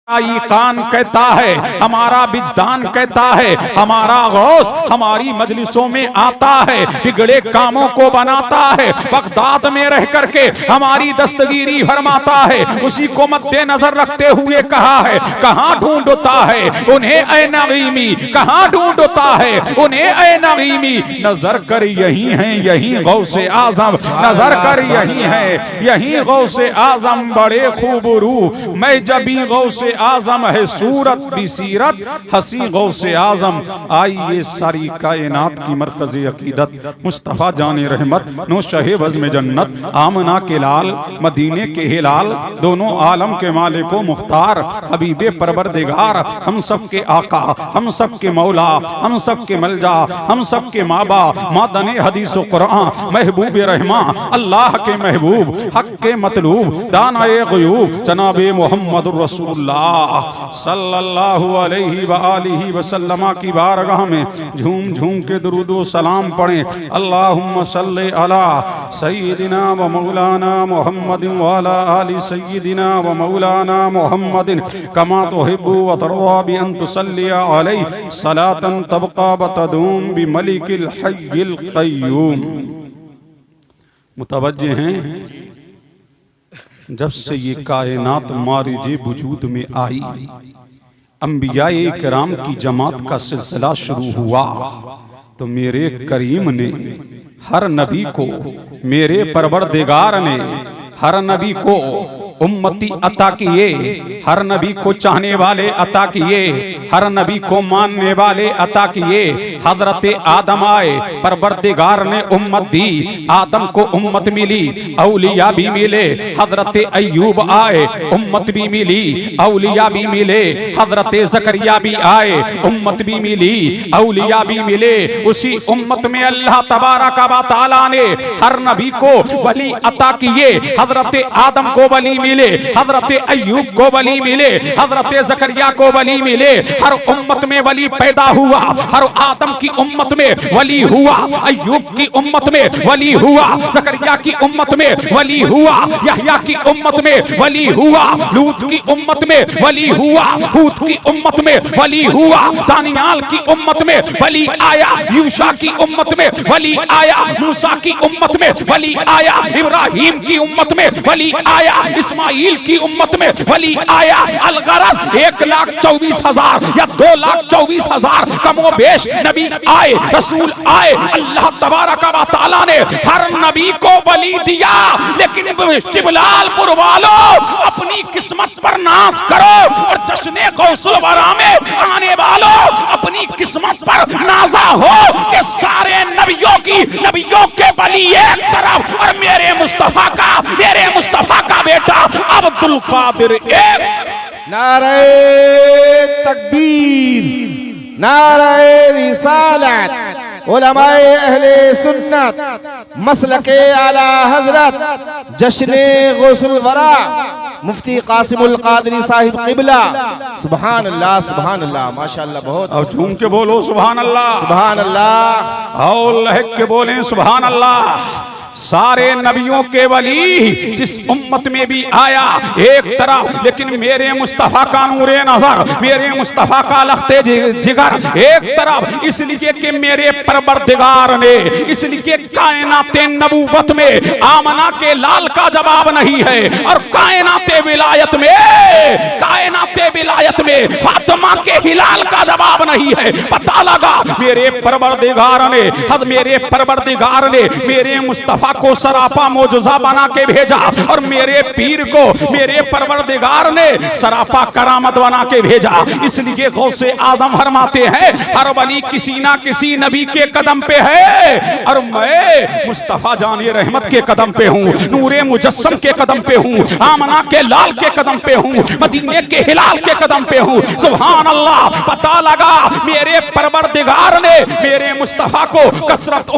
कान कहता है, हमारा विजदान कहता है, हमारा गौस हमारी मजलिसों में आता है, बिगड़े कामों को बनाता है, बगदाद में रह करके हमारी दस्तगीरी फरमाता है। उसी को मद्देनजर रखते हुए कहा है, कहाँ ढूंढता है उन्हें ऐ नगीमी, कहाँ ढूंढता है उन्हें ऐ नगीमी। नजर कर यही है यही गौसे आजम, नजर कर यही है यही गौसे आजम। बड़े खूबरू मैं जबी गौसे आजम है, सूरत भी सीरत हसी गौसे आजम। आई ये सारी कायनात की मरकज़ी अकीदत मुस्तफ़ा जाने रहमत नो शहे बज़्म जन्नत आमना के लाल मदीने के हिलाल, दोनों आलम के मालिको मुख्तार हबीबे परवरदिगार, हम सब के आका, हम सब के मौला, हम सब के मलजा, हम सब के माबा, मादने हदीस कुरान, महबूब रहमा अल्लाह के महबूब, हक के मतलूब, दानाए ग़ुयूब जनाबे मुहम्मदुर रसूलुल्लाह सल्लल्लाहु अलैहि व आलिहि वसल्लम की बारगाह में झूम झूम के दुरूदो सलाम पढ़ें। अल्लाहुम्मा सल्ली अला सय्यिदिना व मौलाना मुहम्मदिन व अला आलि सय्यिदिना व मौलाना मुहम्मदिन कमा तुहिब्बु व तर्वा बि अन तुसल्ली अलैहि सलातन तबका व तदूम बि मलिकिल हय्यिल क़य्यूम। मुतवज्जे हैं, जब से ये कायनात मारिजे वजूद में आई, अंबियाए किराम की जमात का सिलसिला शुरू हुआ, तो मेरे करीम ने हर नबी को, मेरे परवरदिगार ने हर नबी को उम्मती अता किए, हर नबी को चाहने वाले अता किए, हर नबी को मानने वाले अता किए। हजरत आदम आए, परवरदिगार ने उम्मत दी, आदम को उम्मत मिली, औलिया भी मिले। हजरत अय्यूब आए, उम्मत भी मिली, औलिया भी मिले। हजरत ज़करिया भी आए, उम्मत भी मिली, औलिया भी मिले। उसी उम्मत में अल्लाह तबारक व तआला ने हर नबी को वली अता किए। हजरत आदम को वली मिले, हजरत अय्यूब को वली मिले, हजरत ज़करिया को वली मिले। हर उम्मत में वली पैदा हुआ, हर आदम की उम्मत में वली हुआ, अय्यूब की उम्मत में वली हुआ, ज़करिया की उम्मत में वली हुआ, यहया की उम्मत में वली हुआ, लूत की उम्मत में वली हुआ, हूद की उम्मत में वली हुआ, दानियाल की उम्मत में वली आया, यूशा की उम्मत में वली आया, मूसा की उम्मत में वली आया, इब्राहिम की उम्मत में वली आया, इस्माइल की उम्मत में वली आया। अलगरस 1,24,000 या 2,24,000 कमोबेश नबी आए, रसूल आए। अल्लाह तबारक व तआला ने हर नबी को वली दिया, लेकिन शिबलालपुर वालों अपनी किस्मत पर नाश करो और जश्ने गौसुल वरा में आने वालों अपनी किस्मत पर नाजा हो कि सारे नबियों के वली एक तरफ और मेरे मुस्तफा का बेटा अब्दुल कादिर एक। नारे तकबीर, नारे रिसालत, उलमाए अहले सुन्नत, मसलके आला हजरत, जश्ने गौसुल वरा, मुफ्ती कासिमुल कादरी साहिब क़िबला। सुभान अल्लाह, सुभान अल्लाह, माशाअल्लाह। बहुत और झूम के बोलो सुभान अल्लाह, सुभान अल्लाह, और लहक के बोले सुभान अल्लाह। सारे नबियों के वली जिस उम्मत में भी आया एक तरफ, लेकिन मेरे मुस्तफ़ा का नूरे नजर, मेरे मुस्तफ़ा का लख्ते जिगर एक तरफ। इसलिए कि मेरे परवरदिगार ने, इसलिए कायनाते नबूवत में आमना के लाल का जवाब नहीं है, और कायनाते विलायत में फातिमा के हिलाल का जवाब नहीं है। पता लगा मेरे परवरदिगार ने मेरे मुस्तफ़ा को सरापा मौजूजा बना के भेजा, और मेरे पीर को मेरे परवरदिगार ने सरापा करामत बना के भेजा। इसलिए गौसे आदम फरमाते हैं हर वली किसी ना किसी नबी के कदम पे है, और मैं मुस्तफा जाने रहमत के कदम पे हूँ, नूरे मुजस्सम के कदम पे हूँ, आमना के लाल के कदम पे हूँ, मदीने के हिलाल के कदम पे हूँ। सुभान अल्लाह। पता लगा मेरे परवरदिगार ने मेरे मुस्तफा को कसरत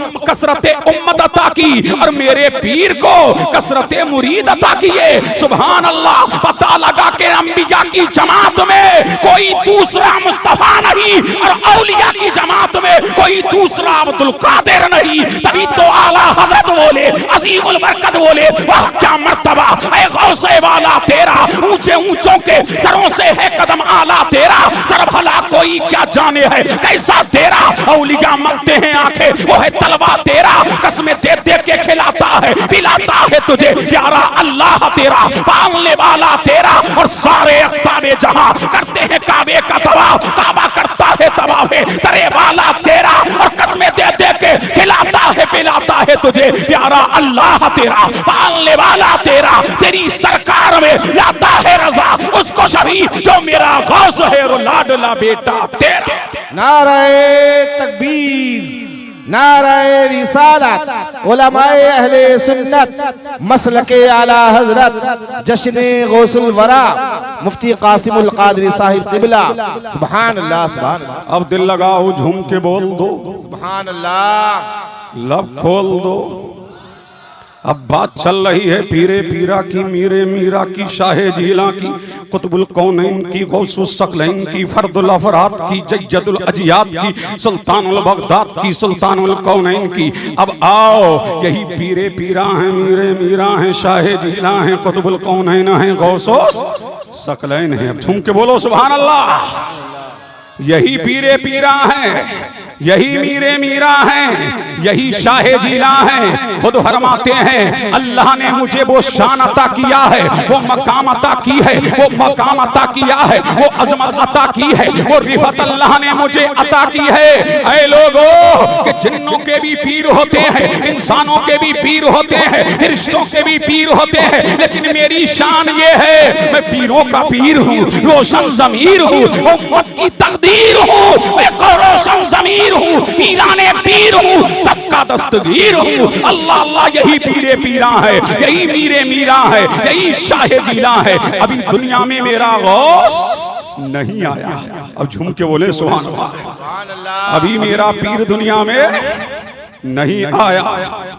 उम्मत अता की, और मेरे पीर को कसरत मुरीद अता किए। सुभान अल्लाह। पता लगा के अंबिया की जमात में कोई दूसरा मुस्तफा नहीं और औलिया की जमात में कोई दूसरा अब्दुल कादिर नहीं। तभी तो आला हजरत बोले, अजीमुल बरकत बोले, वाह क्या मर्तबा ऐ गौसे वाला तेरा, ऊंचे ऊंचों के सरों से है कदम आला तेरा, सर भला कोई क्या जाने है कैसा तेरा। औलिया मलते हैं आंखें, वो है तलवा तेरा, कसमें दे दे के खिलाता है पिलाता है तुझे प्यारा अल्लाह तेरा, पालने वाला तेरा। और सारे अख्ताबे जहां करते हैं काबे का तवाफ, काबा करता है तवाफे तरे वाला तेरा, और कसमें दे दे के खिलाता है पिलाता है तुझे प्यारा अल्लाह तेरा, पालने वाला तेरा। तेरी सरकार में लाता है रजा उसको शरीफ जो मेरा गौस है और लाडला बेटा तेरा। नाराए तकबीर, नाराए रिसालत, उलमाए अहले सुन्नत, मसलके आला हजरत, जश्ने गौसुल वरा, मुफ्ती कासिमुल कादरी साहिब क़िबला। सुभान अल्लाह, सुभान अल्लाह। अब दिल लगाओ, झूम के बोल दो सुभान अल्लाह। लब खोल दो। अब बात चल रही है पीरे पीरा की, मीरे मीरा की, शाहे जीला की, कुतुबुल कौनैन की, गौसुस सकलैन की, फर्दुल अफरात की, जय्यदुल अजियात की, सुल्तानुल बगदाद की, सुल्तानुल कौनैन की। अब आओ, यही पीरे पीरा हैं, मीरे मीरा हैं, शाहे जीला हैं, कुतुबुल कौनैन हैं, गौसुस सकलैन हैं। अब झूम के बोलो सुभान अल्लाह। यही पीरे पीरा हैं, यही मीरे मीरा हैं, यही शाहे जीला हैं। खुद फरमाते हैं अल्लाह ने मुझे वो शान अता किया है, वो मकाम अता की है, वो मकाम अता किया है, वो अजमत अता की है, वो रिफत अल्लाह ने मुझे अता की है। ऐ लोगों कि जिन्नों के भी पीर होते हैं, इंसानों के भी पीर होते हैं, फरिश्तों के भी पीर होते हैं, लेकिन मेरी शान ये है मैं पीरों का पीर हूँ, रोशन ज़मीर हूँ, उम्मत की तकदीर हूँ, मैं रोशन ज़मीर हूँ, पीराने पीर हूँ, सबका दस्तगीर हूँ। अल्लाह अल्लाह, यही पीरे पीरा है, यही मीरे मीरा है, यही शाहे जीला है। अभी दुनिया में मेरा गौस नहीं आया। अब झूम के बोले सुभान अल्लाह। अभी मेरा पीर दुनिया में नहीं आया।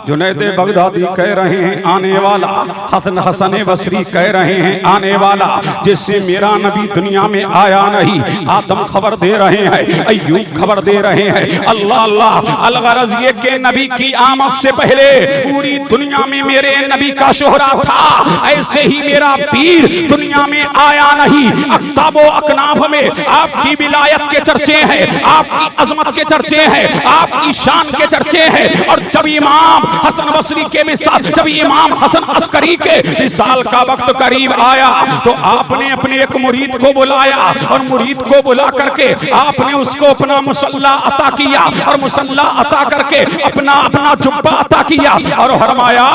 जुनैद बगदादी कह रहे हैं आने वाला, हसन बसरी कह रहे हैं आने वाला, जिससे मेरा नबी दुनिया में आया नहीं। आदम खबर दे रहे हैं, अय्यूब खबर दे रहे हैं। अल्लाह अल्लाह, अलगरज ये के नबी की आमद से पहले पूरी दुनिया में मेरे नबी का शोहरा था, ऐसे ही मेरा पीर दुनिया में आया नहीं। अख्ताबो अकनाफ में आपकी विलायत के चर्चे हैं, आपकी अजमत के चर्चे हैं, आपकी शान के चर्चे हैं। और जब इमाम हसन बसरी के मिसाल, जब इमाम हसन अस्करी के मिसाल का वक्त करीब आया तो आपने अपने एक मुरीद को बुलाया और मुरीद को बुला करके आपने उसको अपना मुसल्ला अता किया और मुसल्ला अता करके अपना अपना जुब्बा अता किया और फरमाया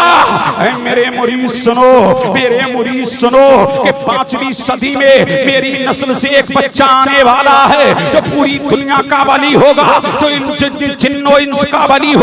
मेरे मुरीद सुनो, मेरे मुरीद सुनो कि 5वीं सदी में मेरी नस्ल से एक बच्चा आने वाला है जो पूरी दुनिया का वली होगा, जो जिन्नो इंस का वली होगा,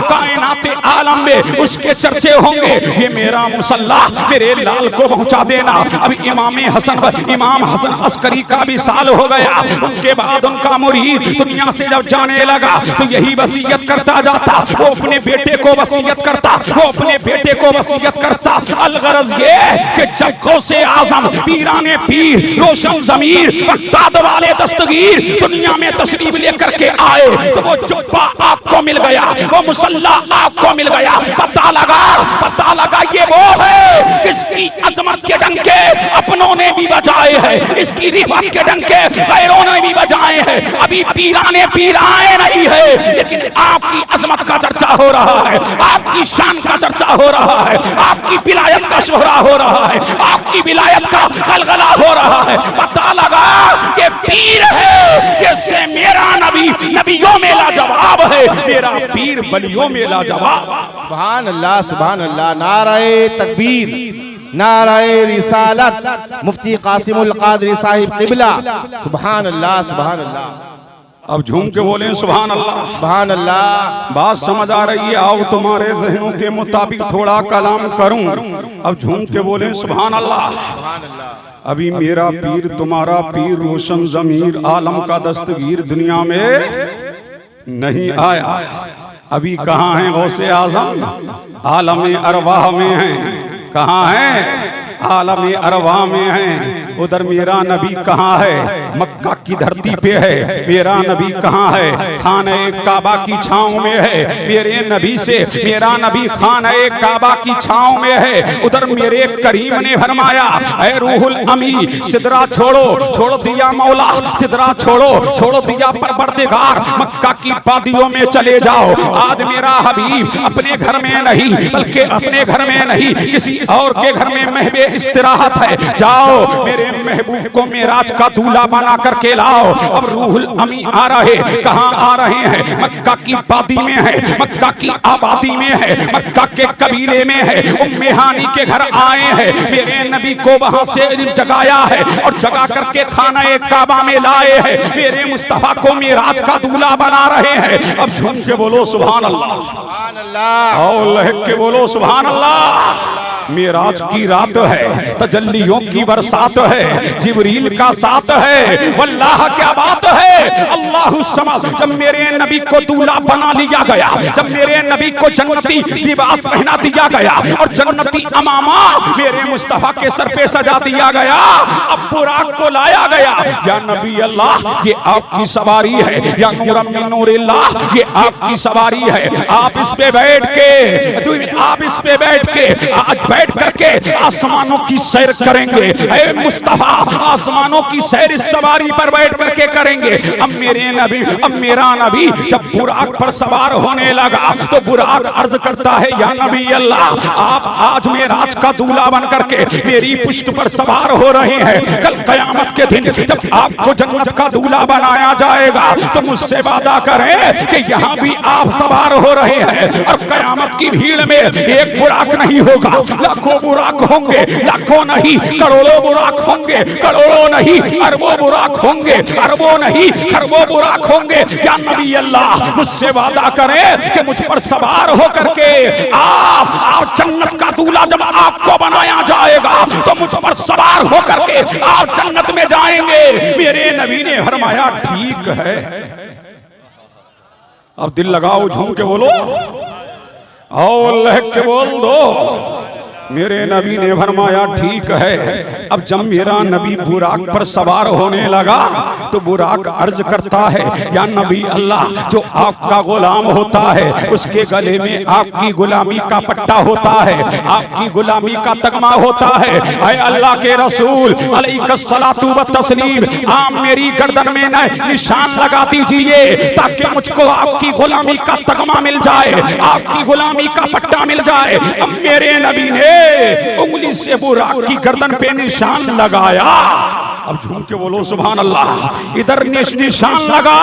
कायनात आलम में उसके चर्चे होंगे। ये मेरा मुसल्ला मेरे लाल को पहुंचा देना। अब इमाम हसन अस्करी का भी साल हो गया। उनके बाद उनका मुरीद दुनिया से जब जाने लगा तो यही वसीयत करता जाता, वो अपने बेटे को वसीयत करता, वो अपने बेटे को वसीयत करता। अलगरज ये कि जब गौसे आजम पीराने पीर रोशन ज़मीर बगदाद वाले दस्तगीर दुनिया में तशरीफ लेकर के आए तो वो जुब्बा आपको मिल गया, वो मुसल्ला आपको मिल गया। पता लगा ये वो है जिसकी अजमत के डंके अपनों ने भी बजाए हैं, इसकी रिफत के डंके गैरों ने भी बजाए हैं। अभी पीराने पीर आए नहीं है, लेकिन आपकी अजमत का चर्चा हो रहा है, आपकी शान का चर्चा हो रहा है, आपकी विलायत का शोहरा हो रहा है, आपकी विलायत का गलगला हो रहा है। पता लगा ये पीर है जिससे मेरा नबी नबियों में लाजवाब है, मेरा पीर बलियों में लाजवाब। सुभान अल्लाह, सुभान अल्लाह। नाराए तकबीर, नाराए रिसालत, मुफ्ती कासिमुल कादरी साहिब क़िबला। सुभान अल्लाह, सुभान अल्लाह। अब झूम के बोले सुभान अल्लाह, सुभान अल्लाह। बात समझ आ रही है? आओ तुम्हारे ज़हनों के मुताबिक थोड़ा कलाम करूं। अब झूम के बोले सुभान अल्लाह, सुभान अल्लाह। अभी मेरा पीर तुम्हारा पीर रोशन ज़मीर आलम का दस्तगीर दुनिया में नहीं आया। अभी कहाँ हैं गौसे आजम? आलम अरवाह में हैं। कहाँ हैं? आलम अरवाह में हैं। उधर मेरा नबी कहाँ है? मक्का की धरती पे है। मेरा नबी कहाँ है? खाने काबा की छाँव में है। मेरे नबी से मेरा नबी खाने काबा की छाँव में है। उधर मेरे करीम ने फरमाया, ऐ रूहुल अमी, सिदरा छोड़ो, छोड़ दिया मौला, सिदरा छोड़ो, छोड़ दिया परवरदिगार, मक्का की वादियों में चले जाओ। आज मेरा हबीब अपने घर में नहीं, बल्कि अपने घर में नहीं, किसी और के घर में महबे इस्तिराहत है। जाओ मेरे महबूब को मेराज का दूल्हा बना करके लाओ। अब रूहुल अमी आ रहे, कहाँ आ रहे हैं? मक्का की वादी में है, मक्का की आबादी में है, मक्का के कबीले में है। उम्मे हानी के घर आए हैं। मेरे नबी को वहां से जगाया है और जगा करके खाना काबा में लाए हैं। मेरे मुस्तफा को मेराज का दूल्हा बना रहे हैं। अब झूम के बोलो सुभान अल्लाह, सुभान अल्लाह, और लहक के बोलो सुभान अल्लाह। मेराज की रात है, तजल्लियों की बरसात है, जिब्रील का साथ है। वल्लाह क्या बात है, अल्लाहु समद। जब मेरे नबी को दूल्हा बना लिया गया, जब मेरे नबी को जन्नती लिबास पहना दिया गया और जन्नती अमामा मेरे मुस्तफा के सर पे सजा दिया गया, अब बुराक को लाया गया। या नबी अल्लाह, ये आपकी सवारी है। या नूरम मिन नूरिल्लाह, ये आपकी सवारी है। आप इस पे बैठ के, आप इस पे बैठ के आज बैठ करके आसमानों की सैर करेंगे। ऐ मुस्तफा, आसमानों की सैर इस सवारी पर बैठ करके करेंगे। अब मेरे नबी, अब मेरा नबी जब बुराक पर सवार होने लगा तो बुराक अर्ज करता है, या नबी अल्लाह, आप आज मेराज का दूल्हा बन करके मेरी पुष्ट पर सवार हो रहे हैं। कल कयामत के दिन जब आपको जन्नत का दूल्हा बनाया जाएगा तो मुझसे वादा करें कि यहाँ भी आप सवार हो रहे हैं। और कयामत की भीड़ में एक बुराक नहीं होगा, लाखों बुराक होंगे। लाखों नहीं, करोड़ों बुराक होंगे। करोड़ों नहीं, अरबों बुराक होंगे। अरबों नहीं, खरबों बुराक होंगे। या नबी अल्लाह, मुझसे वादा करें कि मुझ पर सवार हो करके आप जन्नत का दूल्हा जब आपको बनाया जाएगा तो मुझ पर सवार हो करके आप जन्नत में जाएंगे। मेरे नबी ने फरमाया, ठीक है। अब दिल लगाओ, झूम के बोलो और लहक के बोल दो। मेरे नबी ने फरमाया, ठीक है। अब जब मेरा नबी बुराक पर सवार होने लगा तो बुराक अर्ज करता है, या नबी अल्लाह, जो आपका गुलाम होता है उसके गले में आपकी गुलामी का पट्टा होता है, आपकी गुलामी का तगमा होता है। ऐ अल्लाह के रसूल अलैहिस्सलातु व तस्लीम, आप मेरी गर्दन में निशान लगा दीजिए ताकि मुझको आपकी गुलामी का तगमा मिल जाए, आपकी गुलामी का पट्टा मिल जाए। अब मेरे नबी ने उंगली से बुराक की गर्दन पे निशान लगाया। अब झूम के बोलो सुभान अल्लाह। इधर निशान लगा,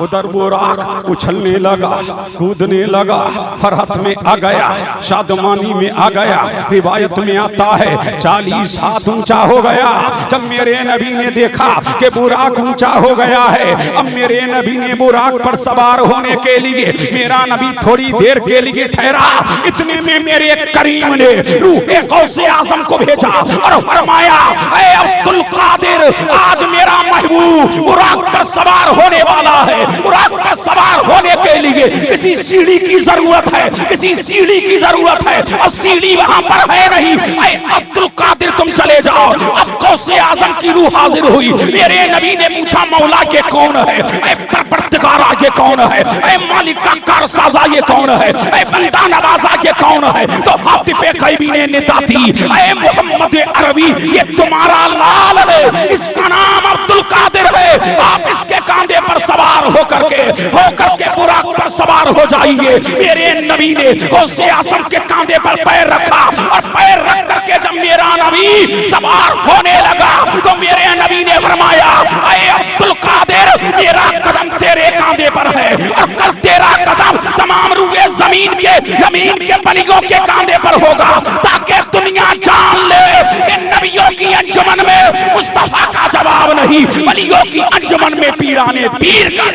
उधर बुराक उछलने लगा, कूदने लगा, फरहत में आ गया, शादमानी में आ गया। रिवायत में आता है 40 हाथ ऊंचा हो गया। जब मेरे नबी ने देखा कि बुराक ऊंचा हो गया है, अब मेरे नबी ने बुराक पर सवार होने के लिए मेरा नबी थोड़ी देर के लिए ठहरा। इतने में मेरे करीम ने रूह गौसे आजम को भेजा और फरमाया, ऐ अब्दुल कादिर, आज मेरा महबूब बुराक पर सवार होने वाला है। बुराक पर सवार होने के लिए किसी सीढ़ी की जरूरत है, किसी सीढ़ी की जरूरत है, और सीढ़ी वहां पर है नहीं। ऐ अब्दुल कादिर, तुम चले जाओ। अब गौसे आजम की रूह हाजिर हुई। मेरे नबी ने पूछा, मौला ये कौन है? ऐ परवरदिगारा ये कौन है? ऐ मालिक का कारसाजा ये कौन है? ऐ बंदा नवाजा ये कौन है? तो हातिफ कैबी ने निदा दी, ऐ मोहम्मद अरबी, ये तुम्हारा लाल है, इसका नाम अब्दुल कादिर है। आप इसके कांधे पर सवार होकर के बुराक पर सवार हो जाइए। मेरे नबी ने गौसे आजम के कांधे पर पैर रखा और पैर रख करके जब मेरा नबी सवार होने लगा तो मेरे नबी ने फरमाया, ऐ अब्दुल कादिर, मेरा कदम तेरे कांधे पर है और कल तेरा कदम तमाम रूहे जमीन के बलियों के कांधे पर होगा, ताकि दुनिया जान ले कि नबियों की अंजुमन में मुस्तफा का जवाब नहीं, वलियों की अंजुमन में पीराने पीर का।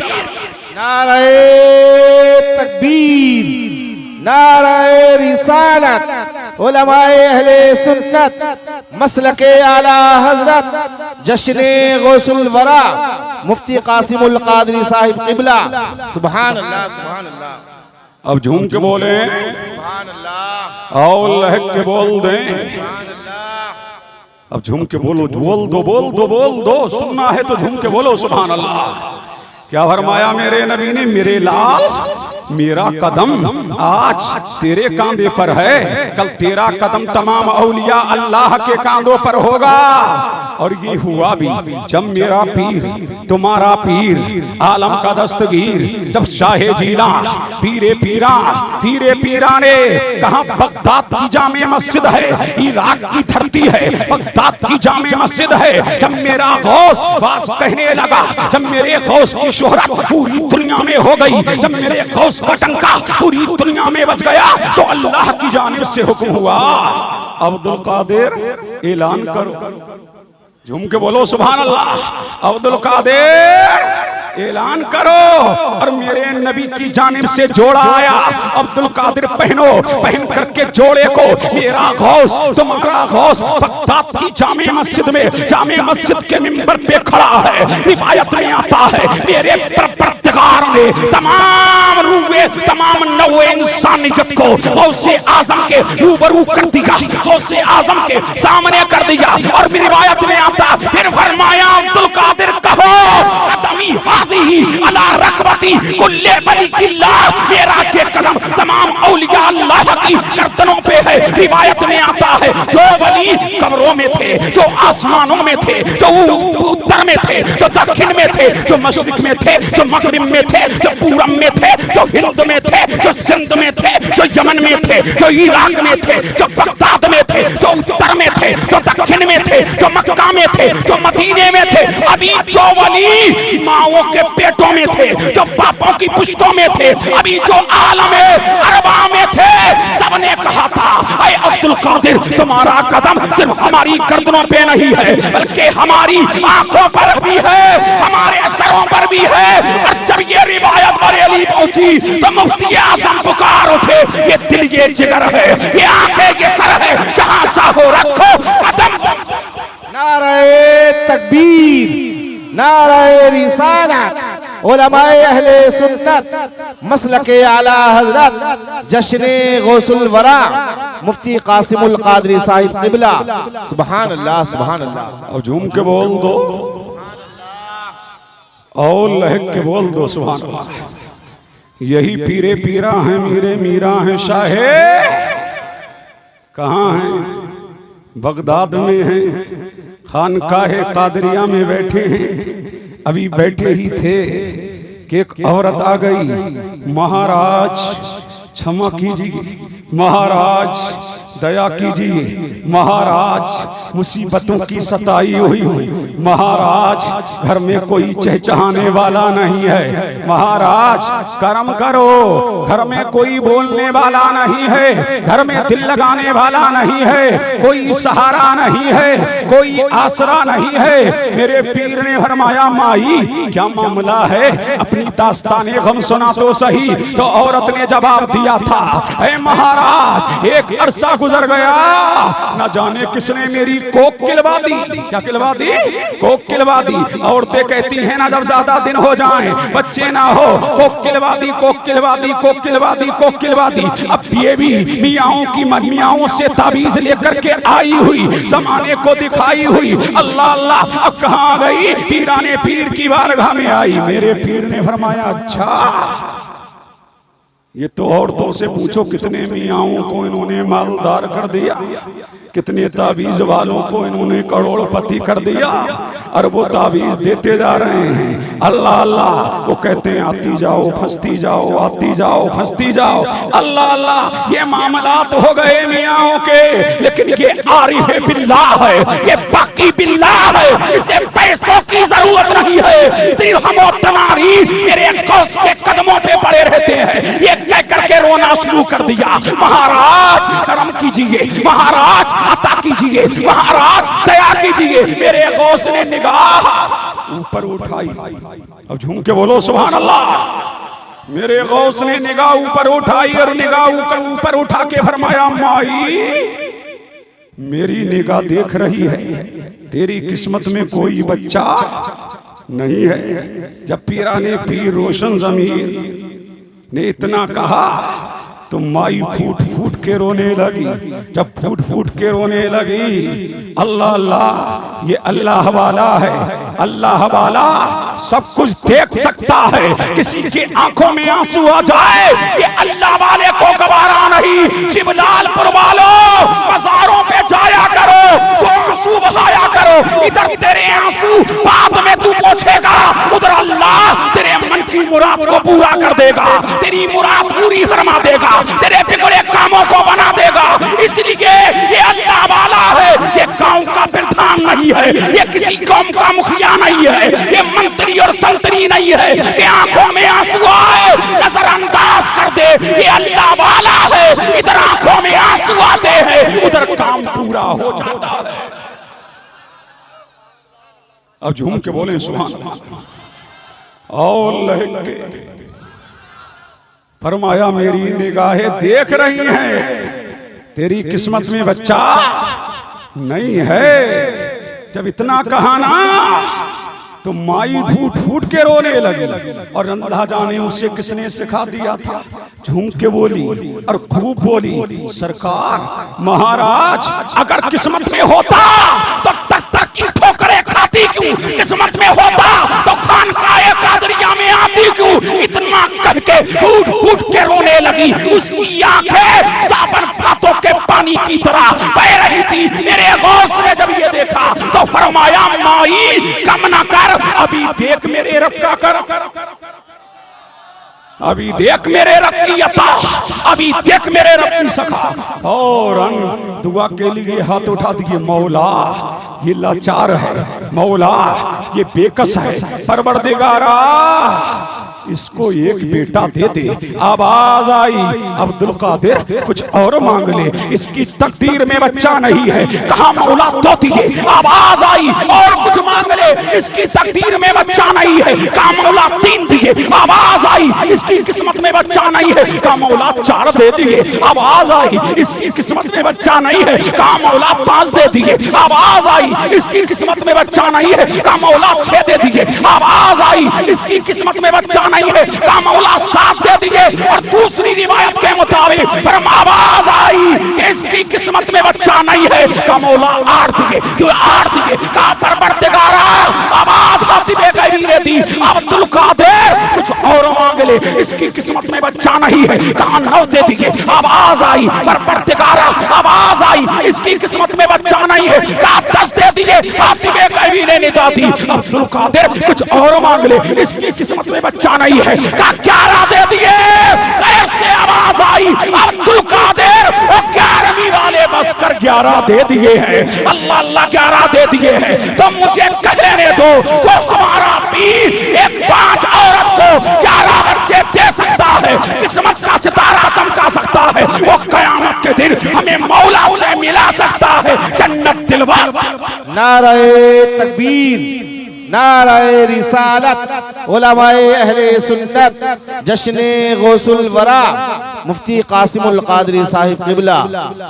नारे तकबीर, नारे रिसालत, उलमाए अहले सुन्नत, मसलके आला हजरत, जश्ने गौसुल वरा, मुफ्ती कासिमुल कादरी साहिब क़िबला। सुभान अल्लाह, सुभान अल्लाह। अब झूम के बोले सुभान अल्लाह, और लहक के बोल दें। सुभान अल्लाह। अब झूम के बोलो, बोल दो बोल दो बोल दो, सुनना है तो झूम के बोलो सुभान अल्लाह। क्या फरमाया मेरे नबी ने, मेरे लाल मेरा कदम आज तेरे कांधे पर है, कल तेरा कदम तमाम औलिया अल्लाह के कांधों पर होगा। और ये हुआ भी जब मेरा पीर तुम्हारा पीर आलम का दस्तगीर, जब शाहे जीला पीरे पीरा ने कहा बगदाद की जामे मस्जिद है, इराक की धरती है, बगदाद की जामे मस्जिद है। जब मेरा गौस बास कहने लगा, जब मेरे गौस की शोहरत पूरी दुनिया में हो गई, जब मेरे गौस का टंका पूरी दुनिया में बच गया, तो अल्लाह की जानिब से हुक्म हुआ, अब्दुल कादिर ऐलान करो। झूम के बोलो सुभान अल्लाह। अब्दुल कादिर ऐलान करो। और मेरे नबी की जानिब से जोड़ा आया, अब्दुल कादिर पहनो, पहन करके जोड़े को मेरा गौस तुम्हारा गौस बगदाद की जामे मस्जिद में, जामे मस्जिद के मिंबर पे खड़ा है। रिवायत में आता है मेरे परवरदिगार ने तमाम रूहे तमाम नौ इंसानियत को गौसे आजम के रूबरू कर दिया, गौसे आजम के सामने कर दिया। और मेरी रिवायत में आता फिर फरमाया अब्दुल कादिर कहो कदमी हाज़िही अला रकबती कुल्ले बली किल्ला, मेरा ये कदम तमाम औलिया अल्लाह की गर्दनों पे है। रिवायत में आता है जो वली कब्रों में थे, जो आसमानों में थे, जो उत्तर में थे, जो दक्षिण में थे, जो मशरिक में थे, जो मगरिब में थे, जो पूरब में थे, जो हिंद में थे, जो सिंध में थे, जो यमन में थे, जो इराक में थे, जो बगदाद में थे, जो उत्तर में थे, जो दक्षिण में थे, जो मक्का में थे, जो मदीने में थे। अभी जो वली माओं के पेटों में थे, जो बापों की पुश्तों में थे, अभी जो आलम अरबा में थे, सबने कहा था ऐ अब्दुल कादिर तुम्हारा कदम सिर्फ हमारी गर्दनों पे नहीं है, बल्कि हमारी आंखों पर भी है, हमारे सरों पर भी है। और जब ये रिवायत बरेली पहुंची तो मुफ्ती आजम पुकार उठे, ये दिल ये जिगर है, ये आंखें ये सर है, जहां चाहो रखो कदम। नाराए तकबीर, नाराए रिसालत, उलमाए अहले सुन्नत, मसलके आला हजरत, जश्ने गौसुल वरा, मुफ्ती कासिमुल कादरी साहिब क़िबला। सुभान अल्लाह, सुभान अल्लाह। और झूम के बोल दो और लहक के बोल दो सुभान अल्लाह। यही पीरे पीरा हैं, मीरे मीरा हैं, शाहे कहाँ हैं? बगदाद में हैं, खानकाहे कादरिया में बैठे हैं। अभी बैठे ही थे कि एक औरत आ गई, महाराज क्षमा कीजिए, महाराज दया कीजिए, महाराज मुसीबतों की सताई हुई हूँ, महाराज घर में कोई चहचहाने वाला नहीं है, महाराज करम करो, घर में कोई बोलने वाला नहीं है, घर में दिल लगाने वाला नहीं है, कोई सहारा नहीं है, कोई आसरा नहीं है। मेरे पीर ने फरमाया माई क्या मामला है, अपनी दास्ताने गम सुना तो सही। तो औरत ने जवाब दिया था ऐ महाराज एक अरसा गुजर गया, न जाने किसने मेरी कोक खिलवा दी। क्या खिलवा दी? कोक खिलवा दी। औरतें कहती हैं ना जब ज्यादा दिन हो जाएं, बच्चे ना हो, कोक खिलवा दी, कोक खिलवा दी, कोक खिलवा दी, कोक खिलवा दी। अब ये भी मियाओं की मियाओं से ताबीज लेकर के आई हुई, जमाने को दिखाई हुई, अल्लाह अल्लाह। अब कहाँ गई? पीराने पीर की बारगाह में आई। मेरे पीर ने फरमाया अच्छा ये तो औरतों से पूछो कितने मियाओं को इन्होंने मालदार कर दिया, कितने ताबीज वालों को इन्होंने करोड़पति कर दिया, और वो ताबीज देते जा रहे हैं। अल्लाह अल्लाह वो कहते हैं आती जाओ फंसती जाओ, आती जाओ फंसती जाओ। अल्लाह अल्लाह ये मामलात हो गए मियाओं के, लेकिन ये आरिफ बिल्लाह है, ये बाकी बिल्लाह है, इसे पैसों की जरूरत नहीं है। दिरहम और दिनारी मेरे गौस के कदमों पे पड़े रहते हैं। ये कह करके रोना शुरू कर दिया, महाराज करम कीजिए, महाराज अता कीजिए, महाराज दया कीजिए। मेरे गौस ने निगाह ऊपर उठाई। अब झूम के बोलो सुभान अल्लाह। मेरे गौस ने निगाह ऊपर उठाई और निगाह ऊपर उठा के फरमाया माई मेरी निगाह देख रही है, तेरी किस्मत में कोई बच्चा नहीं है। जब पीरा ने पीर रोशन जमीर ने इतना कहा तो माई फूट फूट के रोने लगी। जब फूट फूट के रोने लगी, अल्लाह अल्लाह, ये अल्लाह वाला है, अल्लाह वाला सब कुछ देख सकता है। किसी की आंखों में आंसू आ जाए, ये अल्लाह वाले को गवारा नहीं। शिवलालपुर वालों, बाजारों पे जाया करो तो आंसू बहाया करो। इधर तेरे आंसू बाद में तू पोंछेगा, उधर अल्लाह तेरे मन की मुराद को पूरा कर देगा, तेरी मुराद पूरी फरमा देगा, तेरे बिगड़े कामों को बना देगा। इसलिए ये अल्लाह वाला है, ये गांव का प्रधान नहीं है, ये किसी कौम का मुखिया नहीं है, ये मंत्री और संतरी नहीं है कि आंखों में आंसू आए नजरअंदाज कर दे। ये अल्लाह वाला है, इधर आंखों में आंसू आते हैं, उधर काम पूरा हो जाता है। अब झूम के बोले सुभान अल्लाह। और लहक के फरमाया मेरी निगाहें देख रही हैं, तेरी किस्मत में बच्चा नहीं है। जब इतना कहा ना तो माई फूट फूट के रोने लगी। और अल्लाह जाने उसे किसने सिखा दिया था। झूम के बोली और खूब बोली, सरकार महाराज अगर किस्मत में होता तो तर की ठोकरें खाती क्यों, किस्मत में होता तो खानकाए कादरिया में आती क्यों। इतना कह के फूट फूट के रोने लगी। उसकी आंखें साबन पातों के पानी की तरह बह रही थी। मेरे गौस ने जब ये देखा तो फरमाया माई कम न कर, अभी देख मेरे रब का कर, अभी देख मेरे रब की अता, अभी देख मेरे रब की सखा। और दुआ के लिए हाथ उठा दिए। मौला ये लाचार है, मौला ये बेकस है, परवरदिगारा इसको एक बेटा दे दे। आवाज आई अब्दुल कादिर कुछ और मांग ले, इसकी तकदीर में बच्चा नहीं है। कहा मौला तो दिए। आवाज आई और कुछ मांग ले, इसकी तकदीर में बच्चा नहीं है। कहा मौला 3 दिए। आवाज आई इसकी किस्मत में बच्चा नहीं है। कहा मौला 4 दे दिए। आवाज आई इसकी किस्मत में बच्चा नहीं है। कहा मौला 5 दे दिए। आवाज आई इसकी किस्मत में बच्चा नहीं है। कहा मौला 6 दे दिए। आवाज आई इसकी किस्मत में बच्चा नहीं है। कहा मौला 7 दे दिए। और दूसरी रिवायत के मुताबिक आवाज आई कि इसकी किस्मत में बच्चा नहीं है। कहा मौला 8 दिए। तो 8 दिए। कहा परवरदिगारा आवाज हाथी बेगैरी दी। अब्दुल कादिर कुछ और मांग ले, इसकी किस्मत में बच्चा नहीं है। कहा 9 दे दिए। आवाज आई परवरदिगारा, आवाज आई इसकी किस्मत में बच्चा नहीं है। कहा 10 दे दिए। हाथी बेगैरी ने निदा दी। अब्दुल कादिर कुछ और मांग ले, इसकी किस्मत में बच्चा नहीं है। कहा 11 दे दिए। ऐसे आवाज आई अब्दुल कादिर वो 11वीं वाले बस कर 11 दे दिए हैं। अल्लाह अल्लाह 11 दे दिए हैं। तो मुझे कहने दो जो हमारा पीर एक 5 औरत को 11 बच्चे दे सकता है, किस्मत का सितारा चमका सकता है, वो कयामत के दिन हमें मौला से मिला सकता है, जन्नत दिलवा। नारे तकबीर, नारे रिसालत, उलमाए अहले सुन्नत, जश्ने गौसुल वरा, मुफ्ती कासिमुल कादरी साहिब क़िबला।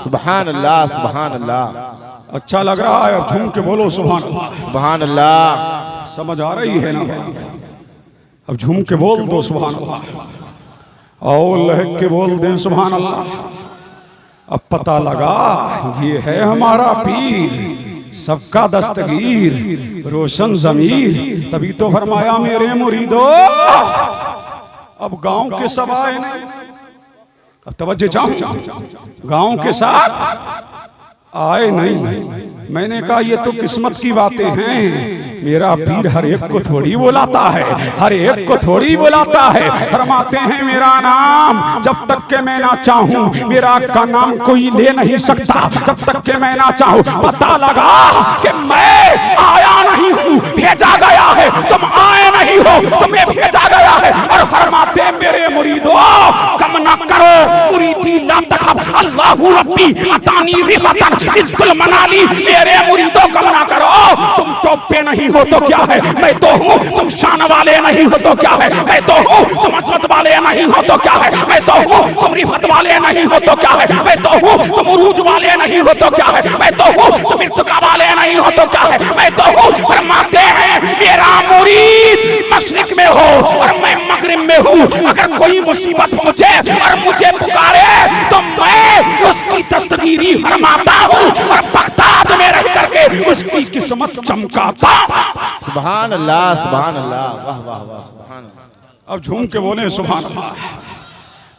सुभान अल्लाह, सुभान अल्लाह। अच्छा लग रहा है, अब झूम के बोलो सुभान अल्लाह, सुभान अल्लाह। समझ आ रही है ना? अब झूम के बोल दो सुभान अल्लाह, और लहक के बोल दें सुभान अल्लाह। अब पता लगा ये है हमारा पीर, सबका दस्तगीर, रोशन ज़मीर। तभी तो फरमाया मेरे मुरीदो अब गांव के सब आए नहीं। अब तवज्जो जाऊं, गांव के साथ आए नहीं। मैंने कहा ये तो किस्मत की बातें हैं। मेरा पीर हर एक को थोड़ी बुलाता है, हर एक को थोड़ी बुलाता है। फरमाते हैं मेरा नाम जब तक के मैं ना चाहूं, मेरा का नाम कोई ले नहीं सकता जब तक के मैं ना चाहूं। पता लगा कि मैं आया नहीं हूं, भेजा गया है। तुम आए नहीं हो, तुम्हें भेजा गया है। और फरमाते मेरे मुरीदो कम ना करो, मुरीदी ला तखफ, अल्लाहु रब्बी अतानी रिफतन इल्तुल मनाली। मेरे मुरीदों कम ना करो, तुम टॉप पे नहीं हो तो क्या है, मैं तो हूँ। तुम शान वाले नहीं हो तो क्या है, मैं तो हूँ। तुम असमत वाले नहीं हो तो क्या है, मैं तो हूँ। तुम रिफत वाले नहीं हो तो क्या है, मैं तो हूँ। तुम उरूज वाले नहीं हो तो क्या है, मैं तो हूँ। तुम इर्तिका वाले नहीं हो तो क्या है, मैं तो हूँ। फरमाते हैं मेरा मुरीद मशरिक में हो और मैं मगरिब में हूँ। अगर कोई मुसीबत फरमाता हूँ और बगदाद में रह करके उसकी किस्मत चमकाता। सुभान अल्लाह, सुभान अल्लाह, वाह वाह वाह, सुभान अल्लाह। अब झूम के बोले सुभान अल्लाह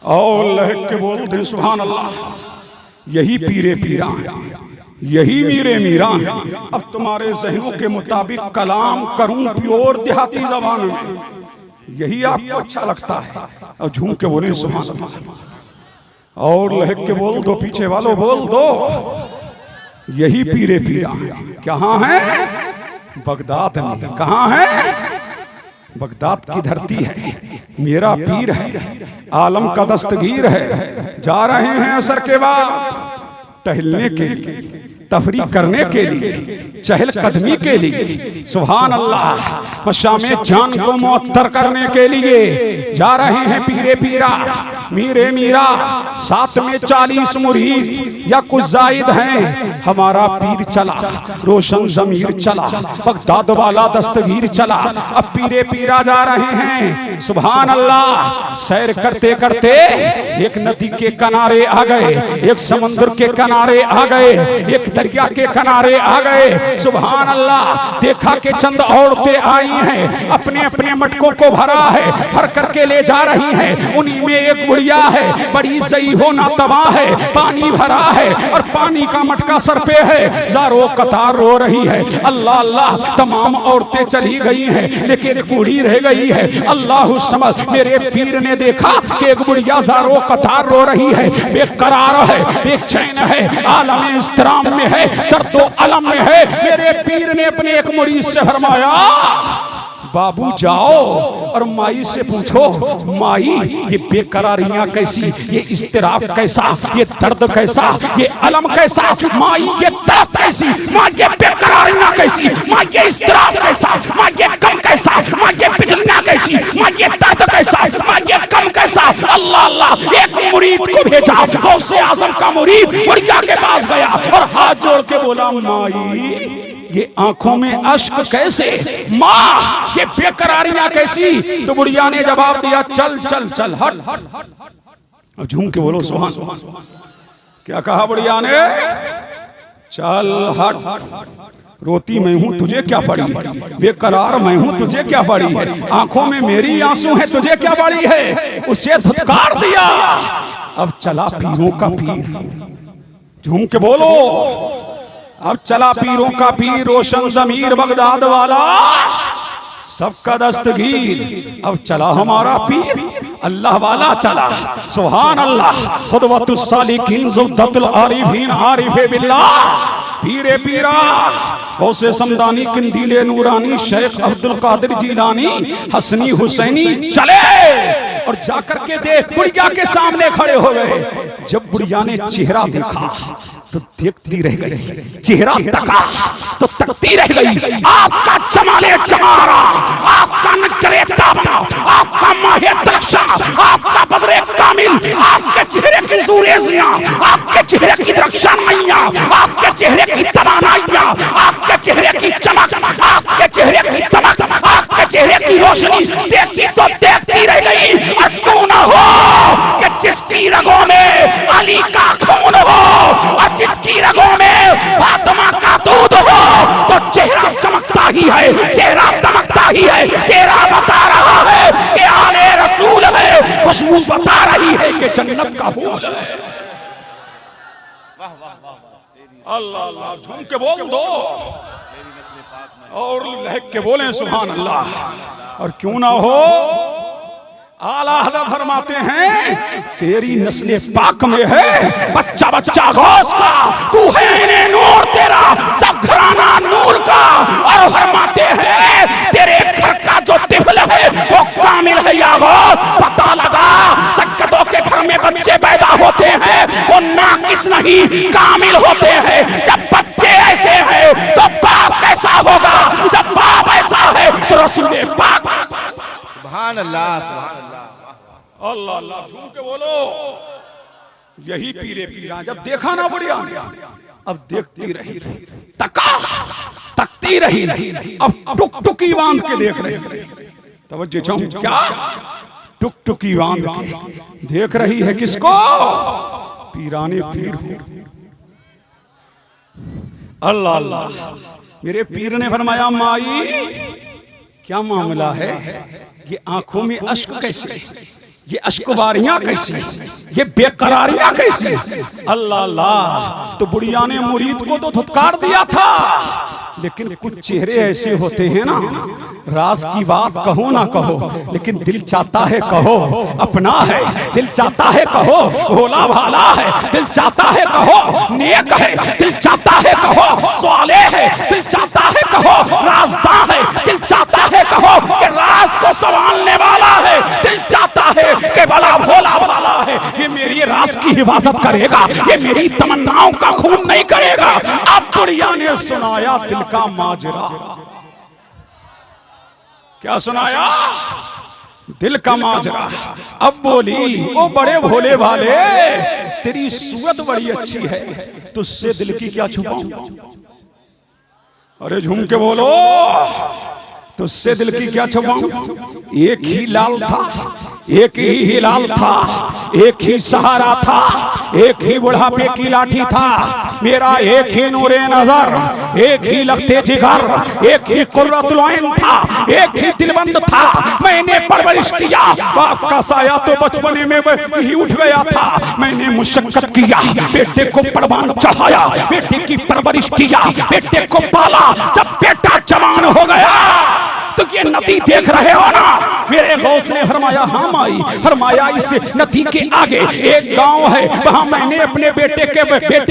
और लहक के बोल दे सुभान अल्लाह। यही पीरे पीरा हैं, यही मीरे मीरा हैं। अब तुम्हारे ज़हनों के मुताबिक कलाम करूं प्योर देहाती जबान में, यही आपको अच्छा लगता है। अब झूम के बोले सुभान अल्लाह और लहक के बोल दो, पीछे वालों बोल दो, यही पीरे पीरा हैं। कहाँ हैं? बगदाद में। कहाँ है? बगदाद की धरती है, मेरा पीर है, आलम का दस्तगीर है। जा रहे हैं असर के बाद टहलने के लिए, तफरीक करने के लिए, चहल कदमी के लिए, सुभान अल्लाह, मशामे जान को मुअत्तर करने के लिए जा रहे हैं पीरे पीरा मीरे मीरा। साथ में 40 मुरीद या कुछ जायद हैं। हमारा पीर चला, रोशन जमीर चला, बगदाद वाला दस्तगीर चला। अब पीरे पीरा जा रहे हैं, सुभान अल्लाह। सैर करते करते एक नदी के किनारे आ गए, एक समुद्र के किनारे आ गए, एक दरिया के किनारे आ गए। सुभान अल्लाह। देखा कि चंद औरतें आई हैं, अपने अपने मटकों को भरा है, भर करके ले जा रही हैं। उन्हीं में एक बुढ़िया है, बड़ी सही होना तबाह है, पानी भरा है और पानी का मटका सर पे है, ज़ारो कतार रो रही है। अल्लाह अल्लाह, तमाम औरतें चली गई हैं, लेकिन एक बूढ़ी रह गई है। अल्लाह समझ, मेरे पीर ने देखा कि एक बुढ़िया ज़ारो कतार रो रही है, बेकरार है, बेचैन है, आलम इस्तिराम में है, दर्दो अलम में है। मेरे पीर ने अपने एक मुरीद से फरमाया, बाबू जाओ और माई से पूछो, माई ये बेकरारियां कैसी, ये इस्तिराब कैसा, ये दर्द कैसा, ये अलम कैसा, माई ये तड़प कैसी, माई ये बेकरारियां कैसी, माई ये इस्तिराब कैसा, माई ये गम कैसा, माई ये बिजलियां कैसी, माई ये दर्द कैसा, माई ये गम कैसा। अल्लाह अल्लाह। एक मुरीद को भेजा, गौसे आजम का मुरीद बुढ़िया के पास गया और हाथ जोड़ के बोला, माई ये आंखों में अश्क कैसे, माँ ये बेकरारियां कैसी। तो बुढ़िया ने जवाब दिया, चल चल चल हट। अब झूम के बोलो सुभान। क्या कहा बुढ़िया ने? चल हट। रोती मैं हूं, तुझे क्या पड़ी है? बेकरार मैं हूं, तुझे क्या पड़ी है? आंखों में मेरी आंसू है, तुझे क्या पड़ी है? उसे धुतकार दिया। अब चला पीरों का पीर, झूम के बोलो, अब चला पीरों का पीर, रोशन जमीर बगदाद वाला, सबका दस्तगीर। अब चला हमारा पीर, अल्लाह वाला चला, सुभान अल्लाह। खुदवतुस सालिकीन ज़ुब्दतुल आरिफीन आरिफे बिल्लाह, पीरे पीरा गौसे समदानी किंदीले नूरानी शेख अब्दुल कादिर जीलानी हसनी हुसैनी चले। और जाकर के देख, बुढ़िया के सामने खड़े हो गए। जब बुढ़िया ने चेहरा देखा तो देखती रह गई, चेहरा तका तो तकती रह गई। आपका जमाले जमारा, आपका नजरे ताबा, आपका माहे तलक्षा, आपका बदरे कामिल, आपके चेहरे की ज़ूरेज़ियां, आपके चेहरे की दरख्शानियां, आपके चेहरे की तवानाइयां, आपके चेहरे की चमक, आपके चेहरे की तमक, आपके चेहरे की रोशनी देखी तो देखती रह गई। और क्यों न हो कि जिसकी रगों में अली का खून हो और जिसकी रगों में फातिमा का दूध हो, तो चेहरा चमकता ही है, चेहरा दमकता ही है। चेहरा बता रहा है कि आले रसूल में, खुशबू बता रही है कि जन्नत का फूल है। अल्लाह अल्लाह। झूम के बोल दो और लहक के बोले सुभान अल्लाह। और क्यों ना हो, आला हज़रत फरमाते हैं, तेरी नस्ले पाक में है बच्चा बच्चा गौस का, तू है इन्हें नूर तेरा सब घराना नूर का। और फरमाते हैं, तेरे घर का जो तिफल है वो कामिल है या गौस। पता लगा सक्कतों के घर में बच्चे पैदा होते हैं, वो नाकिस नहीं कामिल होते हैं। जब बच्चे ऐसे हैं तो बाप कैसा होगा? जब बाप ऐसा है तो रसूल पाक। सुभान अल्लाह, सुभान अल्लाह, अल्लाह अल्लाह। झूम के बोलो, यही पीरे पीरा। जब देखा ना बुढ़िया, अब देखती रही, तकती रही, अब टुकटुकी बांध के देख रही। तवज्जो चाहूं, क्या टुकटुकी बांध के देख रही है? किसको? पीराने पीर को। अल्लाह अल्लाह। मेरे पीर ने फरमाया माई क्या मामला है, ये आंखों में अश्क कैसे, ये अश्कवारियां कैसी, ये बेकरारियां कैसी। अल्लाह अल्लाह। तो बुढ़िया ने मुरीद को तो धुतकार दिया था, लेकिन कुछ चेहरे ऐसे होते हैं ना, राज की बात कहो ना कहो, लेकिन दिल चाहता है कहो, अपना है दिल चाहता है कहो, भोला भाला है दिल चाहता है कहो, नेक है दिल चाहता है कहो, स्वाले है दिल चाहता है कहो, राजदा है दिल चाहता है कहो, कि राज को संभालने वाला है दिल चाहता है कि बड़ा भोला भाला है, ये मेरी राज की हिफाजत करेगा, ये मेरी तमन्नाओं का खून नहीं करेगा। अब बुढ़िया ने सुनाया दिल का माजरा। क्या सुनाया? दिल का माजरा। अब बोली ओ बड़े भोले भाले, तेरी सूरत बड़ी अच्छी है, तुझसे दिल की क्या छुपाऊं। अरे झूम के बोलो, तुझसे दिल की क्या छुपाऊं। एक ही लाल था, एक ही हिलाल था, एक ही सहारा था, एक ही बुढ़ापे की लाठी था, मेरा एक ही नूरे नजर, एक ही लगते जिगर, एक ही कुर्रतुल ऐन था, एक ही दिलबंद था। मैंने परवरिश किया, बाप का साया तो बचपने में ही उठ गया था। मैंने मुशक्कत किया, बेटे को परवान चढ़ाया, बेटे की परवरिश किया, बेटे को पाला। जब बेटा जवान हो गया तो ये नदी देख रहे हो ना, मेरे गौस ने फरमाया हाँ माई। फरमाया इस नदी के आगे एक गांव है, वहां मैंने अपने बेटे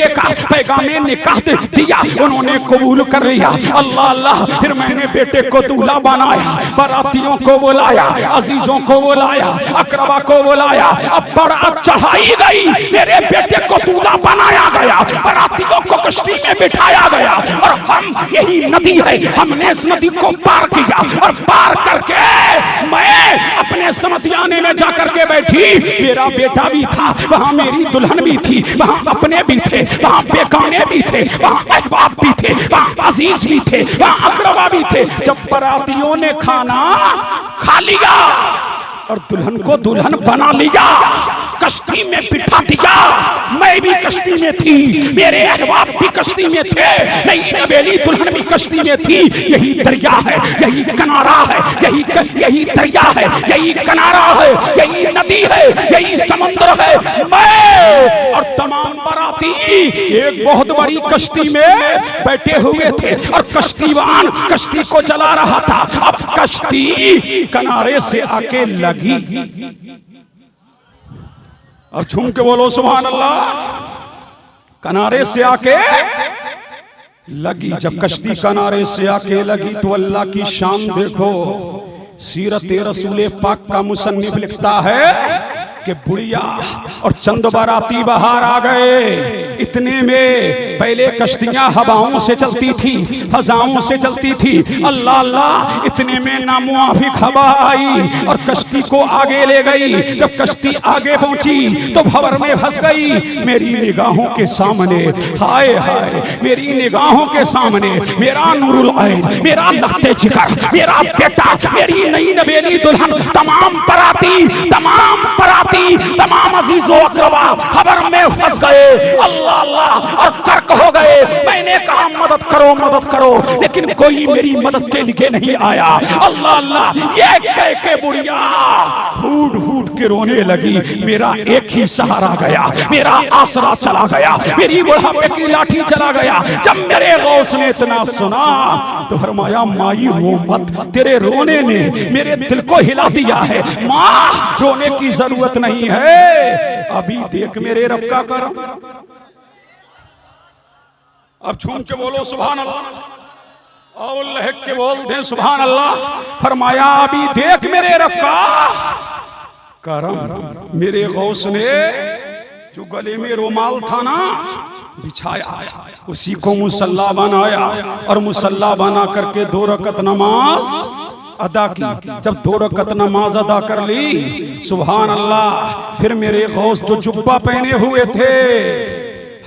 का पैगामे निकाह दिया, उन्होंने कबूल कर लिया। अल्लाह अल्लाह। फिर मैंने बेटे को दूल्हा बनाया, बारातियों को बुलाया, अजीजों को बुलाया, अकरबा को बुलाया। अब बारात चढ़ाई गई, मेरे बेटे को दूल्हा बनाया गया, बारातियों को कश्ती में बिठाया गया, और हम यही नदी है, हमने इस नदी को पार किया, और पार करके मैं अपने समतियाने में जाकर के बैठी। मेरा बेटा भी था वहां, मेरी दुल्हन भी थी वहां, अपने भी थे वहां, बेगाने भी थे वहां, अहबाब भी थे वहां, अजीज भी थे वहां, अकरबा भी थे। जब बारातियों ने खाना खा लिया और दुल्हन को दुल्हन बना लिया, कश्ती में बिठा दिया, मैं भी कश्ती में थी, मेरे अहबाब भी कश्ती में थे, नई नवेली दुल्हन भी कश्ती में थी। यही दरिया है, यही किनारा है, यही दरिया है, यही किनारा है, यही नदी है, यही समुद्र है। मैं और तमाम बाराती एक बहुत बड़ी कश्ती में बैठे हुए थे, और कश्तीवान कश्ती को चला रहा था। अब कश्ती किनारे से आके लगी। अब झूम के बोलो सुभान अल्लाह। किनारे से आके लगी। जब कश्ती किनारे से आके लगी तो अल्लाह की शान देखो। सीरत रसूल पाक का मुसन्निफ लिखता है कि बुढ़िया और चंद बाराती बाहर आ गए। इतने में पहले कश्तियां हवाओं से चलती थी, फजाओं से चलती थी। अल्लाह अल्लाह। इतने में नामुआफिक हवा आई और कश्ती को आगे ले गई। जब कश्ती आगे पहुंची तो भंवर में फंस गई। मेरी निगाहों के सामने, हाय हाय, मेरी निगाहों के सामने मेरा नूरुल ऐन, मेरा लख्ते जिगर, मेरा बेटा, मेरी नई नवेली दुल्हन, तमाम बराती, तमाम अजीजों अकरबा खबर में फंस गए। अल्लाह अल्लाह। और कर्क हो गए। मैंने कहा मदद करो, लेकिन कोई मेरी मदद के लिए नहीं आया। अल्लाह अल्लाह। ये कह के बुढ़िया फूट फूट के रोने लगी। मेरा एक ही सहारा गया, मेरा आसरा चला गया, मेरी बुढ़ापे की लाठी चला गया। जब मेरे गौस ने इतना सुना तो फरमाया माई रो मत, तेरे रोने ने मेरे दिल को हिला दिया है। माँ रोने की जरूरत नहीं है, अभी देख मेरे रब का करम। अब झूम के बोलो सुभान अल्लाह, और लहक के बोलते सुभान अल्लाह। फरमाया अभी देख मेरे रब का करम। मेरे गौस ने जो गले में रुमाल था ना बिछाया, उसी को मुसल्ला बनाया, और मुसल्ला बना करके 2 रकत नमाज अदा की। जब 2 रकत नमाज अदा कर ली, सुभान अल्लाह। फिर मेरे गौस जो जुब्बा पहने हुए थे,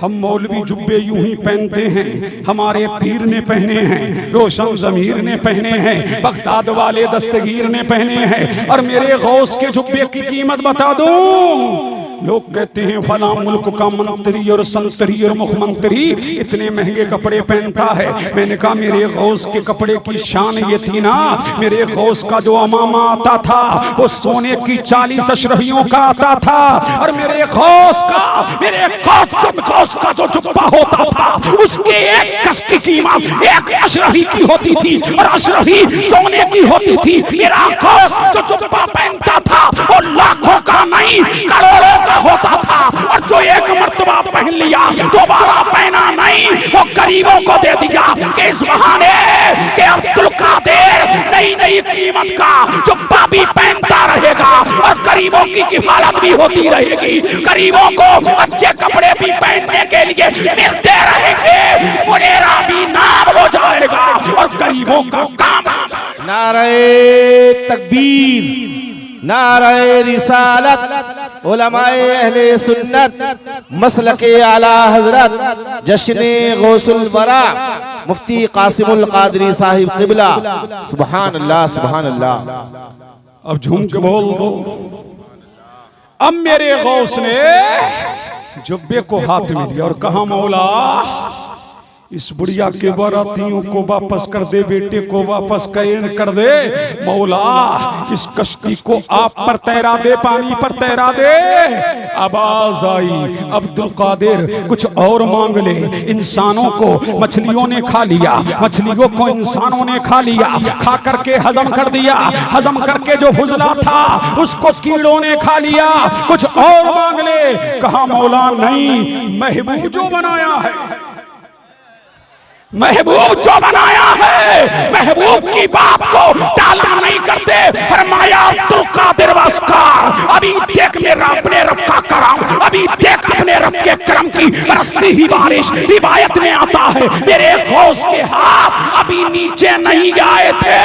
हम मौलवी जुब्बे यूं ही पहनते हैं, हमारे पीर ने पहने हैं, रोशन ज़मीर ने पहने हैं, बगदाद वाले दस्तगीर ने पहने हैं। और मेरे गौस के जुब्बे की कीमत बता दूं, लोग कहते हैं फला मुल्क का मंत्री और संतरी और मुख्यमंत्री इतने महंगे कपड़े पहनता है। मैंने कहा मेरे गौस के कपड़े की शान ये थी ना, मेरे गौस का जो अमामा आता था वो सोने की 40 अशरफियों का आता था, और मेरे गौस का जो जुब्बा होता था उसके एक गज की कीमत एक अशरफी की होती थी, और अशरफी सोने की होती थी। मेरा गौस जो जुब्बा पहनता था वो लाखों का नहीं करोड़ों का होता था, और जो एक मर्तबा पहन लिया दोबारा पहना नहीं, वो गरीबों को दे दिया। इस बहाने के अब्दुल कादिर नई नई कीमत का जुब्बा भी पहनता रहेगा और गरीबों की किफालत भी होती रहेगी, गरीबों को अच्छे कपड़े भी पहनने के लिए मिलते रहेंगे, मुनेरा भी नाम हो जाएगा और गरीबों का काम। नारे तकबीर, नारे रिसालत, उलमाए अहले सुन्नत, मसलके आला हजरत, जश्ने गौसुल वरा, मुफ्ती कासिमुल कादरी साहिब क़िबला। सुभान अल्लाह, सुभान अल्लाह। अब झूम के बोल दो। अब मेरे गौस ने जुब्बे को हाथ में लिया और कहा मौला इस बुढ़िया के बारातियों को वापस कर दे, बेटे को वापस कर दे मौला, इस कश्ती को आप पर तैरा दे, पानी पर तैरा दे। आवाज आई अब्दुल कादिर कुछ और मांग ले। इंसानों को मछलियों ने खा लिया, मछलियों को इंसानों ने खा लिया, खा करके हजम कर दिया, हजम करके जो फुजला था उसको कीड़ों ने खा लिया, कुछ और मांग ले। कहा मौला नहीं, महबूब जो बनाया है, महबूब जो बनाया है, महबूब की बात को टाला नहीं करते। फरमाया अब्दुल कादिर वास्कार, अभी देख मेरा अपने रब का करम, अभी देख अपने रब के करम की बरसती ही बारिश। रिवायत में आता है मेरे गौस के हाथ अभी नीचे नहीं आए थे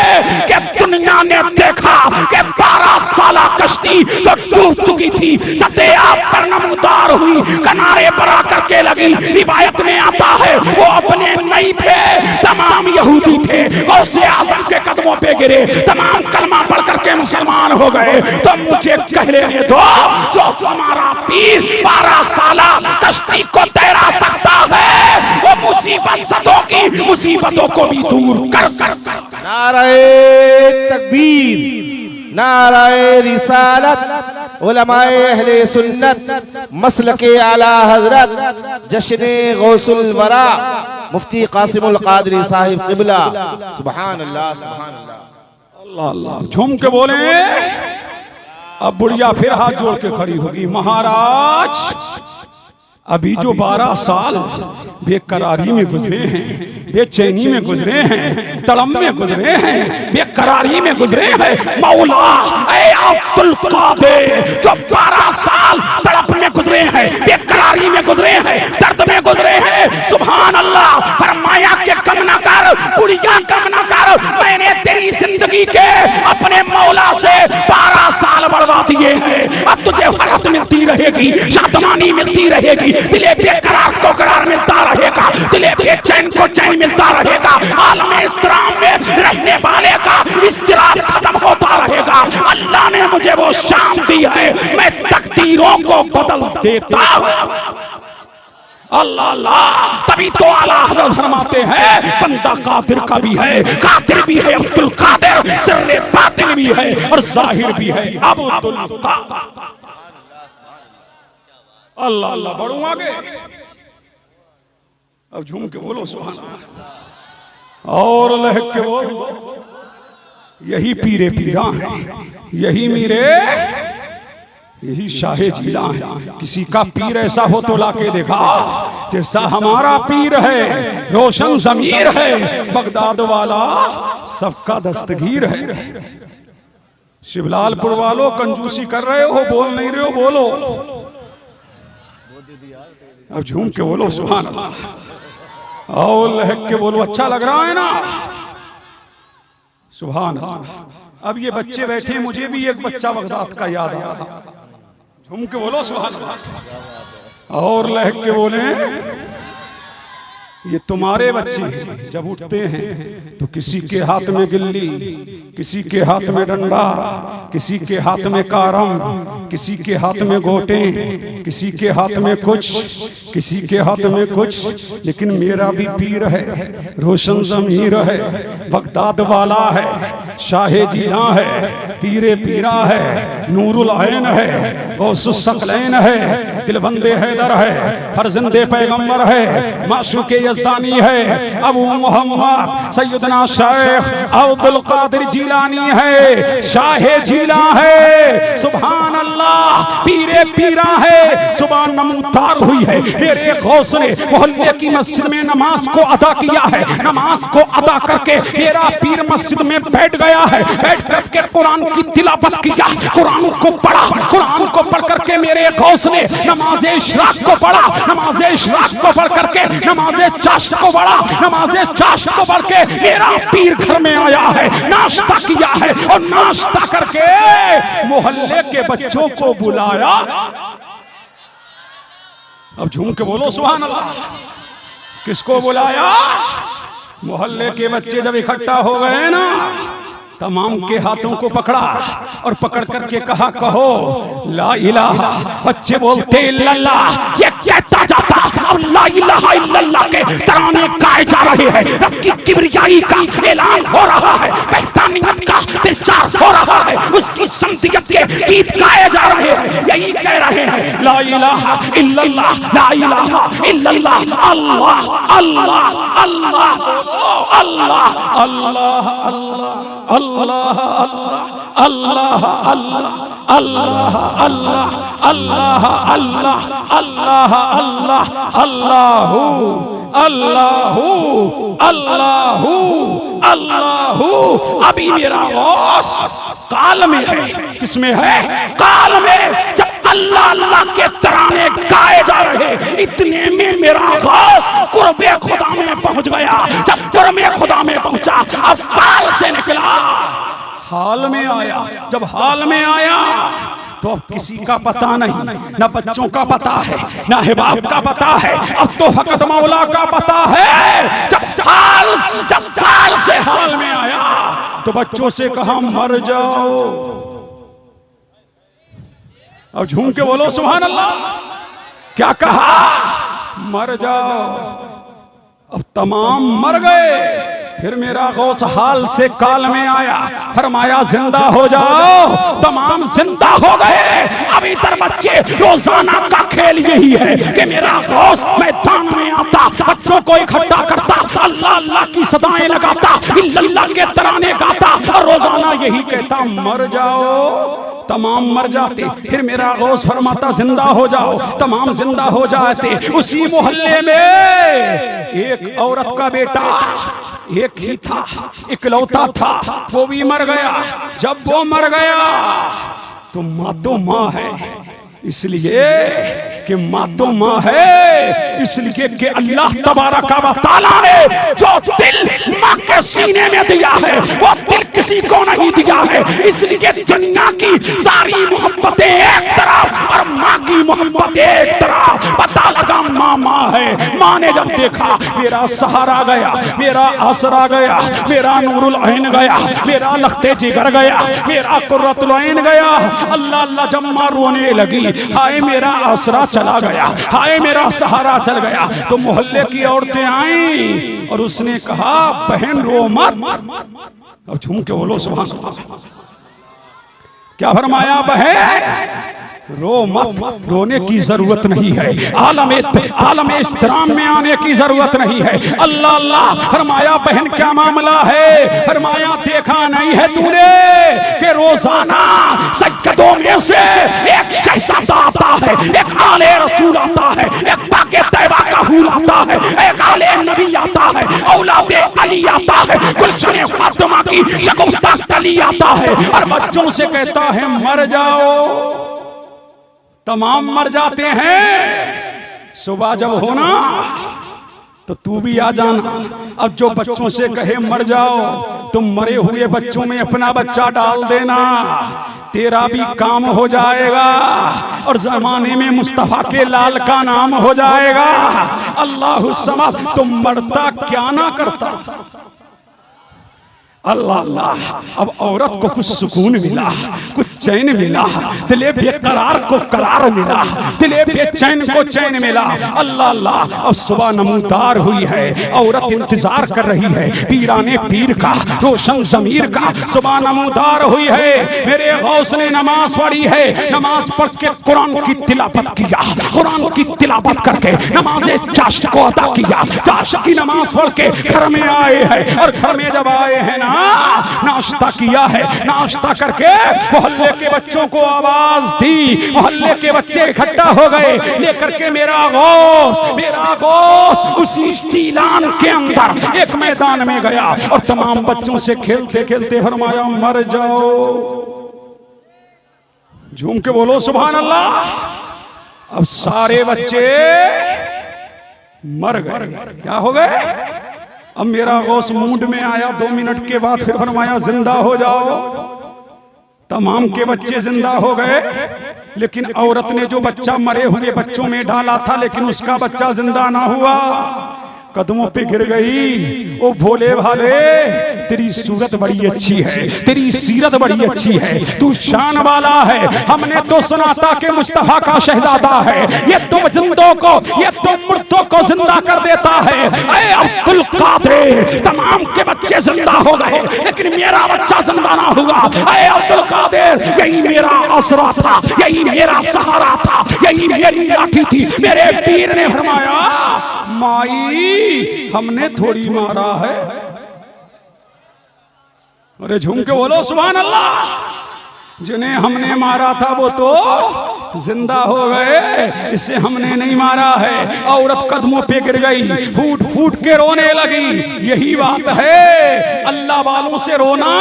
कि दुनिया ने देखा कि 12 साला कश्ती जो डूब चुकी थी सत्याब पर नमूदार हुई, किनारे पर आकर के लगी। रिवायत में आता है वो अपने नहीं थे, तमाम यहूदी थे, गौसे आजम के कदमों पे गिरे, तमाम कलमा पढ़ करके मुसलमान हो गए। तो मुझे कह लेने दो जो हमारा पीर 12 साला कश्ती को तैरा सकता है वो मुसीबतों को भी दूर कर सकता है। नारे तकबीर, नारे रिसालत, उलमाए अहले सुन्नत, मसलके आला हजरत, जश्ने गौसुल वरा, मुफ्ती कासिमुल कादरी साहिब क़िबला। सुभान अल्लाह, सुभान अल्लाह। अल्लाह अल्लाह। झूम के बोले। अब बुढ़िया फिर हाथ जोड़ के खड़ी होगी। महाराज अभी जो 12 साल बेकरारी में गुजरे हैं, बेचैनी में गुजरे हैं, तड़म में गुजरे हैं, बेकरारी में गुजरे हैं, मौला ऐ अब्दुल कादिर जो 12 साल तड़प में गुजरे हैं, बेकरारी में गुजरे हैं, दर्द में गुजरे हैं, सुभान अल्लाह। फरमाया के कम न कर बुढ़िया, कम न कर, मैंने तेरी जिंदगी के अपने मौला से 12 साल बढ़वा दिए हैं। अब तुझे फरहत मिलती रहेगी, शादमानी मिलती रहेगी, दिले बेकरार को करार मिलता रहेगा, दिले बेचैन को चैन मिलता रहेगा, आलम इस्तिराम में रहने वाले का इस्तिराब खत्म होता रहेगा। अल्लाह ने मुझे वो शाम दी है, मैं तकदीरों को बदल देता हूं। अल्लाह अल्लाह। तभी तो आला हज़रत फरमाते हैं बंदा कादिर का भी है, कादिर भी है, अब्दुल कादिर सिर्रे बातिन भी है और जाहिर भी है अब्दुल कादिर। अल्लाह अल्लाह। बढ़ूं आगे। अब झूम के बोलो सुभान अल्लाह, और लहक के बोलो। यही पीरे पीरा हैं, यही मीरे, यही शाहे जिला है। किसी का पीर ऐसा हो तो लाके देखा जैसा हमारा पीर है, रोशन ज़मीर है, बगदाद वाला सबका दस्तगीर है। शिवलालपुर वालों कंजूसी कर रहे हो, बोल नहीं रहे हो, बोलो। अब झूम के बोलो सुभान अल्लाह, और लहक के बोलो। अच्छा लग रहा है ना? सुभान अल्लाह। अब ये बच्चे बैठे, मुझे भी एक बच्चा बगदाद का याद आ रहा। झूम के बोलो सुभान अल्लाह, और लहक के बोले। ये तुम्हारे बच्चे हैं। जब उठते हैं तो किसी के हाथ में गिल्ली, किसी के हाथ में डंडा, किसी के हाथ में कारम, किसी के हाथ में गोटे, किसी के हाथ में कुछ, किसी के हाथ में कुछ। लेकिन मेरा भी पीर है, रोशन ज़मीर है, बगदाद वाला है, शाहे जीरा है, पीरे पीरा है, नूरुल ऐन है, गौसुस सकलैन है, दिलबंदे हैदर है, फरजंदे पैगंबर है, माशूके यज़दानी है, अबू मोहम्मद सैयदना शेख अब्दुल कादिर जिलानी है, शाहे जिला है, सुभान अल्लाह, पीरे पीरा है। सुबह नमूदार हुई है, मेरे गौस ने मोहल्ले की मस्जिद में नमाज को अदा किया है। नमाज को अदा करके मेरा पीर मस्जिद में बैठ गया है, बैठ करके कुरान की तिलावत किया, कुरान को पढ़ा, कुरान को पढ़ करके मेरे गौस ने नमाज इशराक को पढ़ा, नमाज इशराक को पढ़ करके नमाज चाश्त को पढ़ा, नमाज चाश्त को पढ़ के मेरा पीर घर में आया है, नाश्ता किया है और नाश्ता करके मोहल्ले के बच्चों को बुलाया। अब झूम के बोलो सुभान अल्लाह। किसको बुलाया? मोहल्ले के बच्चे जब इकट्ठा हो गए ना, तमाम के हाथों को पकड़ा और पकड़ करके कहा, कहो ला इलाहा। बच्चे बोलते इल्लल्लाह, ये कहता जाता और ला इलाहा इल्लल्लाह के तराने गाए जा रहे हैं। रब की किबरियाई का ऐलान हो रहा है, वहदानियत का प्रचार हो रहा है, उसकी समदियत के गीत गाए जा रहे हैं। यही कह रहे हैं ला इलाहा इल्लल्लाह, ला इलाहा इल्लल्लाह, अल्लाह अल्लाह अल्लाह, अल्लाह अल्लाह अल्लाह अल्लाह अल्लाह अल्लाह अल्लाह अल्लाह अल्लाह अल्लाह अल्लाह अल्लाह अल्लाहू अल्लाहू अल्लाहू अल्लाहू। अभी मेरा गौस काल में है। किसमें है? काल में। जब अल्लाह अल्लाह के तराने गाए जा रहे, इतने में मेरा गौस कुर्बे खुदा में पहुंच गया। जब कुर्बे खुदा में पहुंचा, अब काल से निकला, हाल में आया। जब हाल में आया तो अब किसी का पता नहीं, ना बच्चों का पता है, ना हिबाब का पता है, अब तो फकत मौला का पता है। जब काल से हाल में आया तो बच्चों से कहा मर जाओ। अब झूम के बोलो सुभान अल्लाह। क्या कहा? मर जाओ। अब तमाम मर गए। फिर मेरा गौस हाल से काल में आया, फरमाया जिंदा हो जाओ। तमाम जिंदा हो गए। अभी तर बच्चे, रोजाना का खेल यही है कि मेरा गौस मैदान में आता, बच्चों को इकट्ठा करता, अल्लाह अल्लाह की सदाएं लगाता, इल्लल्लाह के तराने गाता और रोजाना यही कहता मर जाओ। तमाम मर जाते। फिर मेरा गौस फरमाता जिंदा हो जाओ। तमाम जिंदा हो जाते। उसी मोहल्ले में एक औरत का बेटा एक ही था, इकलौता था, वो भी मर गया। जब वो मर गया तो माँ है, इसलिए कि माँ तो माँ है, इसलिए कि अल्लाह तबारक व तआला ने जो दिल माँ के सीने में दिया है वो दिल किसी को नहीं दिया है। इसलिए दुनिया की सारी मोहब्बतें एक तरफ और माँ की मोहब्बत एक तरफ। पता लगा माँ माँ है। माँ ने जब देखा मेरा सहारा गया, मेरा आसरा गया, मेरा नूरुल ऐन गया, मेरा लख्ते जिगर गया, मेरा कुर्रतुल ऐन गया। अल्लाह अल्लाह जब माँ रोने लगी, हाय मेरा आसरा चला गया, हाय मेरा सहारा चल गया, तो मोहल्ले की औरतें आई और उसने कहा बहन रो मत। अब झूम के बोलो सुभान अल्लाह। क्या फरमाया? बहन रो मत, रोने की जरूरत नहीं है, आलम इस्तिराम में आने की जरूरत नहीं है। अल्लाह अल्लाह। फरमाया बहन क्या मामला है? फरमाया देखा नहीं है तूने कि रोजाना सज्जदों में से एक शहजादा आता है, एक आले रसूल आता है, एक पाके तैबा का हूर आता है, एक आले नबी आता है, औलादे अली आता है, गुलशने फातिमा की शगुफ्ता कली आता है और बच्चों से कहता है मर जाओ। तमाम मर जाते हैं। सुबह जब होना तो तू भी आ जाना। अब जो बच्चों से कहे मर जाओ, तुम मरे हुए बच्चों में अपना बच्चा डाल देना। तेरा भी काम हो जाएगा और जमाने में मुस्तफा के लाल का नाम हो जाएगा। अल्लाहु समद, तुम मरता क्या ना करता। अल्लाह अल्लाह। अब औरत को कुछ सुकून मिला, कुछ चैन मिला, दिले बेकरार को करार मिला, दिले बेचैन को चैन मिला। अल्लाह अल्लाह। अब सुबह नमूदार हुई है, औरत इंतजार कर रही है पीराने पीर का, रोशन जमीर का। सुबह नमूदार हुई है, मेरे गौस ने नमाज पढ़ी है, नमाज पढ़ के कुरान की तिलावत किया, कुरान की तिलावत करके नमाज चाश्त को अदा किया, चाश्त की नमाज पढ़ के घर में आए हैं। और घर में जब आए हैं ना, नाश्ता किया है, नाश्ता करके मोहल्ले के बच्चों को आवाज दी, मोहल्ले के बच्चे इकट्ठा हो गए, लेकर के मेरा गौस उसी स्टीलान के अंदर एक मैदान में गया और तमाम बच्चों से खेलते खेलते फरमाया मर जाओ। झूम के बोलो सुभान अल्लाह। अब सारे बच्चे मर गए। क्या हो गए? अब मेरा गौस मूड में आया, 2 मिनट के बाद फिर फरमाया जिंदा हो जाओ। तमाम के बच्चे जिंदा हो गए, लेकिन औरत ने जो बच्चा मरे हुए बच्चों में डाला था, लेकिन उसका बच्चा जिंदा ना हुआ। कदमों पे गिर गई। ओ भोले भाले, तेरी सूरत बड़ी अच्छी है, तेरी सीरत बड़ी अच्छी है, तू शान वाला है। हमने तो सुना था कि मुस्तफा का शहजादा है, ये तुम जिंदों को, ये तुम मुर्दों को जिंदा कर देता है। ऐ अब्दुल कादिर, तमाम के बच्चे जिंदा हो गए, लेकिन मेरा बच्चा जिंदा ना हुआ। ऐ अब्दुल कादिर, यही मेरा आसरा था, यही मेरा सहारा था, यही मेरी लाठी थी। मेरे पीर ने फरमाया माई हमने थोड़ी मारा है। अरे झूम के बोलो सुभान अल्लाह। जिन्हें हमने मारा था वो तो जिंदा हो गए, इसे हमने नहीं मारा है। औरत कदमों पे गिर गई, फूट फूट के रोने लगी। यही बात है, अल्लाह वालों से रोना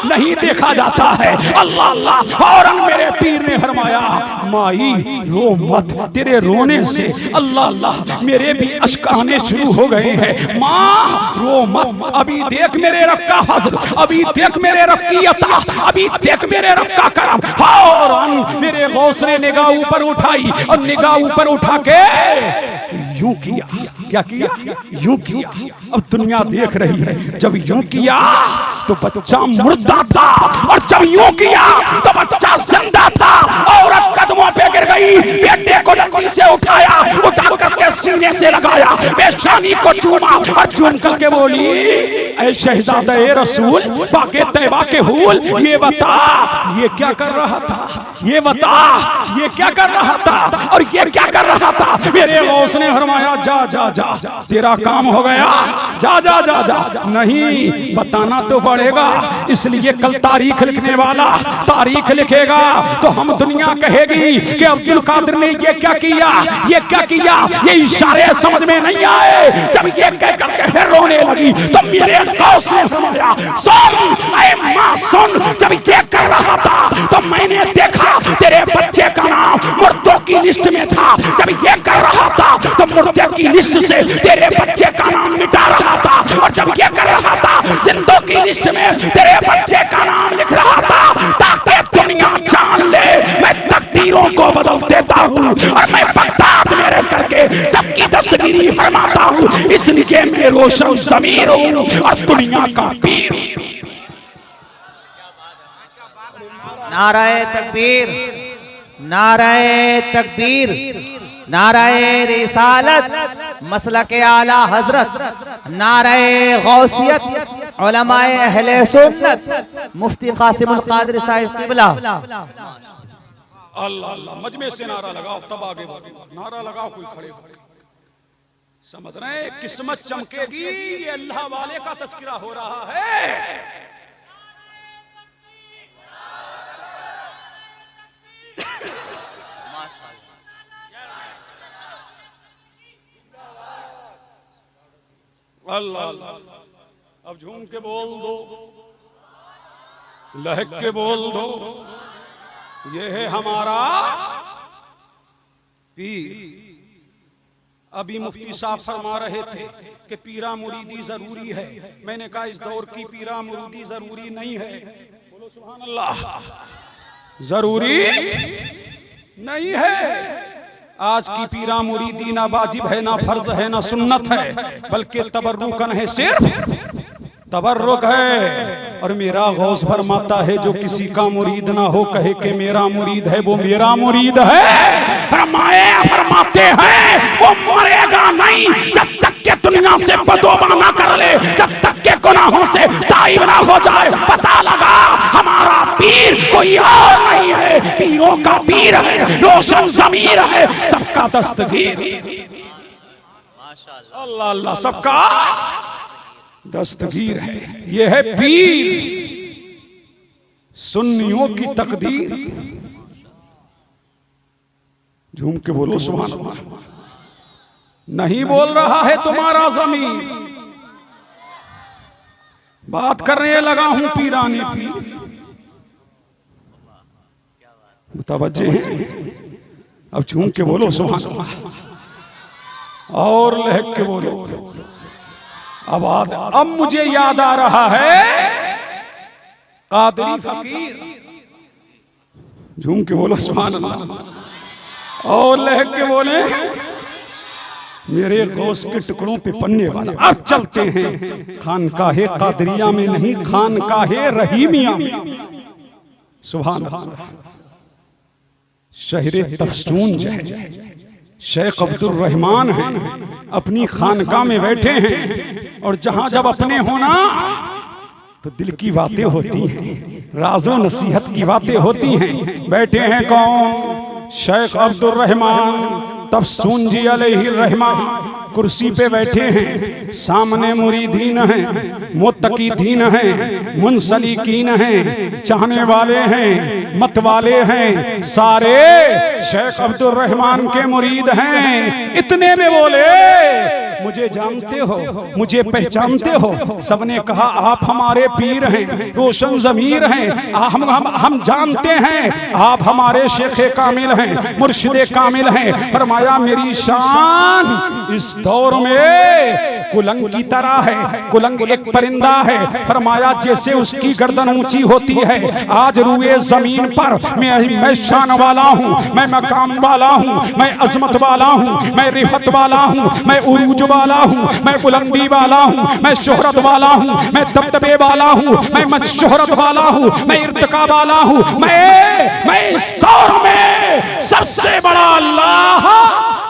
नहीं देखा जाता है। अल्लाह अल्लाह। फौरन मेरे पीर ने फरमाया माई रो मत, तेरे रोने से अल्लाह अल्लाह मेरे भी अश्क आने शुरू हो गए हैं। माँ रो मत, अभी देख मेरे रब का फज़्ल, अभी देख मेरे रब की अता, अभी देख मेरे रब का करम। फौरन मेरे गौस ने निगाह ऊपर उठाई और निगाह ऊपर उठा के यूं किया। क्या किया? यूं किया। अब दुनिया देख रही है, जब यूं किया तो बच्चा मुर्दा था, और जब यूं किया तो बच्चा जिंदा था। औरत कदमों पे गिर गई, बेटे को जल्दी से उठाया, उठा करके सीने से लगाया, पेशानी को चूमा और चूम करके बोली ऐ शहजादे रसूल बाके तैबा के हूल, ये बता ये क्या कर रहा था, ये बता ये क्या कर रहा था, और ये क्या कर रहा था। मेरे गौस ने फरमाया जा जा जा, तेरा काम हो गया, जा जा जा जा। नहीं बताना तो पड़ेगा, इसलिए कल तारीख लिखने वाला तारीख लिखेगा तो हम दुनिया कहेगी कि अब्दुल कादिर ने ये क्या किया, ये क्या किया। ये इशारे समझ में नहीं आए। जब ये कह करके फिर रोने लगी तो मेरे गौस ने फरमाया सुन ऐ मां सुन, जब ये कर रहा था तो मैंने देखा तेरे बच्चे का नाम मुर्दों की लिस्ट में था। जब ये कर रहा था तो मुर्दे की लिस्ट से तेरे बच्चे का नाम मिटा रहा था, और जब ये कर रहा था जिंदों की लिस्ट में तेरे बच्चे का नाम लिख रहा था, ताकि दुनिया जान ले मैं तकदीरों को बदल देता हूँ और मैं बगदाद में रह करके सबकी दस्तगीरी फरमाता हूँ। इसलिए मैं रोशन ज़मीर हूँ और दुनिया का पीर। नाराए तकबीर, नाराए तकबीर, नाराए रिसालत, मसलके आला हजरत, नाराए गौसियत, उलमाए अहले सुन्नत, मुफ्ती कासिमुल कादिर साहिब क़िबला। अल्लाह अल्लाह। मजमे से नारा लगाओ, तब आगे बढ़ो। नारा लगाओ, कोई खड़े होके। समझ रहे हैं? किस्मत चमकेगी, ये अल्लाह वाले का तज़किरा हो रहा है। अल्लाह अल्लाह। अब झूम के बोल दो, लहक के बोल दो, ये है हमारा पीर। अभी मुफ्ती साहब फरमा रहे थे कि पीरा मुरीदी जरूरी है। मैंने कहा इस दौर की पीरा मुरीदी जरूरी नहीं है। बोलो सुभान अल्लाह। जरूरी नहीं है। आज की पीरा मुरीदी ना वाजिब है, ना फर्ज है, ना सुन्नत है, बल्कि तबर्रुकन है, सिर्फ तबर्रुक है। और मेरा गौस फरमाता है जो किसी का मुरीद ना हो कहे कि मेरा मुरीद है, वो मेरा मुरीद है। फरमाते हैं वो मरेगा नहीं जब तक के दुनिया से बदोबा ना कर ले, जब तक के गुनाहों से ताइब ना हो जाए। पता लगा हमारा पीर कोई और नहीं है, पीरों का पीर है, रोशन ज़मीर है, सबका दस्तगीर। अल्लाह अल्लाह, सबका दस्तगीर है। ये है पीर, सुन्नियों की तकदीर। झूम के बोलो सुभान अल्लाह। नहीं बोल रहा है तुम्हारा ज़मीर, बात करने लगा हूं पीराने पीर। मुतवज्जे हैं? अब झूम के बोलो सुभान अल्लाह और लहक के बोलो। अब मुझे याद आ रहा है कादरी फकीर। झूम के बोलो सुभान अल्लाह और लहक के बोले मेरे गौस के टुकड़ों पे पन्ने वाला। अब चलते हैं खानकाहे कादरिया में नहीं, खानकाहे रहीमिया में। सुभान अल्लाह। शहरे तफसून शेख अब्दुल रहमान हैं, अपनी खानका में बैठे हैं। और जहां जब अपने होना तो दिल की बातें होती हैं, राज़ो नसीहत की बातें होती हैं। बैठे हैं कौन? शेख अब्दुल रहमान तफसून जी अलैहि रहमान कुर्सी पे बैठे हैं। सामने मुरीदीन हैं, मुत्तकीदीन हैं, मुनसलिकीन हैं, चाहने वाले हैं, मत वाले हैं, सारे शेख अब्दुल रहमान के मुरीद हैं। इतने में बोले मुझे जानते हो, मुझे पहचानते हो? सबने कहा आप हमारे पीर हैं, रोशन ज़मीर हैं, हम जानते हैं आप हमारे शेख कामिल हैं, मुर्शिद कामिल हैं। फरमाया मेरी शान इस दौर में कुलंग की तरह है। कुलंग एक परिंदा है। फरमाया जैसे उसकी गर्दन ऊंची होती है, आज रुए जमीन पर मैं शान वाला हूँ, मैं मकाम वाला हूँ, मैं अजमत वाला हूँ, मैं रिफत वाला हूँ, मैं उरूज वाला हूँ, मैं बुलंदी वाला हूँ, मैं शोहरत वाला हूँ, मैं दबदबे वाला हूँ, मैं शोहरत वाला हूँ, मैं इर्तिका वाला हूँ। मैं इस दौर में सबसे बड़ा अल्लाह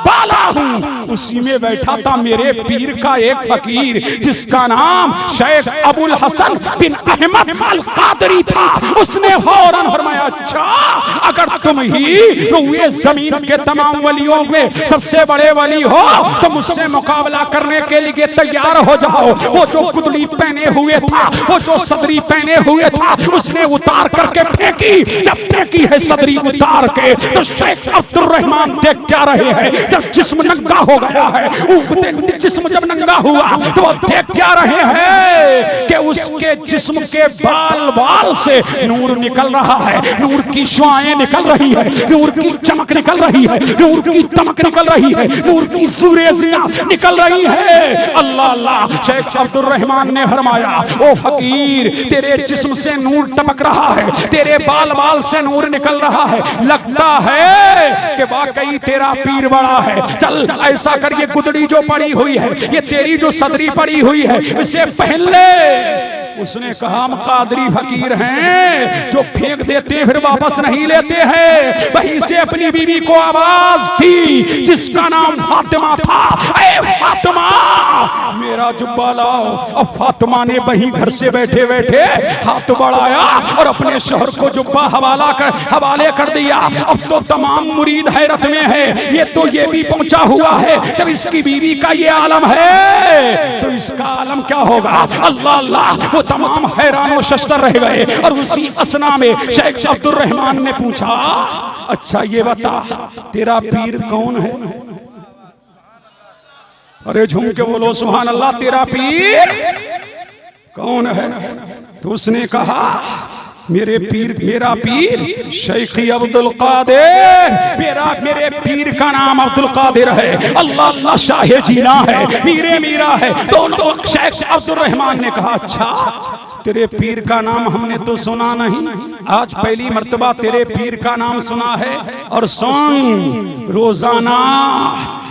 वाला हूँ। उसी में बैठा था मेरे पीर का एक फकीर जिसका नाम शेख अबुल हसन बिन अहमद अल कादरी था। उसने फौरन फरमाया अच्छा अगर तुम ही रुए जमीन के तमाम वलियों में सबसे बड़े वली हो तो मुझसे मुकाबला करने के लिए तैयार हो जाओ। वो जो कुदली पहने हुए था, वो जो सदरी पहने हुए था, उसने उतार करके फेंकी। जब फेंकी है सदरी उतार के तो शेख अब्दुल रहमान देख क्या रहे हैं? जब जिस्म नंगा हो गया है, जिस्म जब नंगा हुआ तो वो देख क्या रहे हैं कि उसके जिस्म के बाल से नूर निकल रहा है, नूर की शुआएं निकल रही है, नूर की चमक निकल रही है, नूर की दमक निकल रही है, नूर की सूरेजियां निकल रही है। अल्लाह अल्लाह। शेख अब्दुल रहमान ने फरमाया ओ फकीर तेरे जिस्म से नूर टपक रहा है, तेरे बाल से नूर निकल रहा है, लगता है कि वाकई तेरा पीर बड़ा है। चल ऐसा कर ये गुदड़ी जो पड़ी हुई है, ये तेरी जो सदरी पड़ी हुई है, इसे पहन ले। उसने कहा हम कादरी फकीर हैं जो फेंक देते हैं फिर वापस नहीं लेते हैं। वहीं से अपनी बीवी को आवाज दी जिसका नाम फातिमा था, ऐ फातिमा मेरा जुब्बा लाओ। अब फातिमा ने वहीं घर से बैठे बैठे हाथ बढ़ाया और अपने शोहर को जुब्बा हवाले कर दिया। अब तो तमाम मुरीद हैरत में है, ये तो ये भी पहुंचा हुआ है। जब इसकी बीवी का ये आलम है तो इसका आलम क्या होगा? अल्लाह अल्लाह। वो तमाम हैरान व शश्तर रह गए। और उसी असना में शेख अब्दुल रहमान ने पूछा अच्छा ये बता तेरा पीर कौन है? अरे झूम के बोलो सुभान अल्लाह। तेरा पीर कौन है? तो उसने कहा मेरा पीर शेख अब्दुल कादिर। मेरे पीर का नाम अब्दुल कादिर है। अल्लाह अल्लाह शाह जीना है, मीरे मीरा है। तो शेख अब्दुल रहमान ने कहा अच्छा तेरे पीर का नाम हमने तो सुना नहीं, आज पहली मर्तबा तेरे पीर का नाम सुना है। और सुन, रोजाना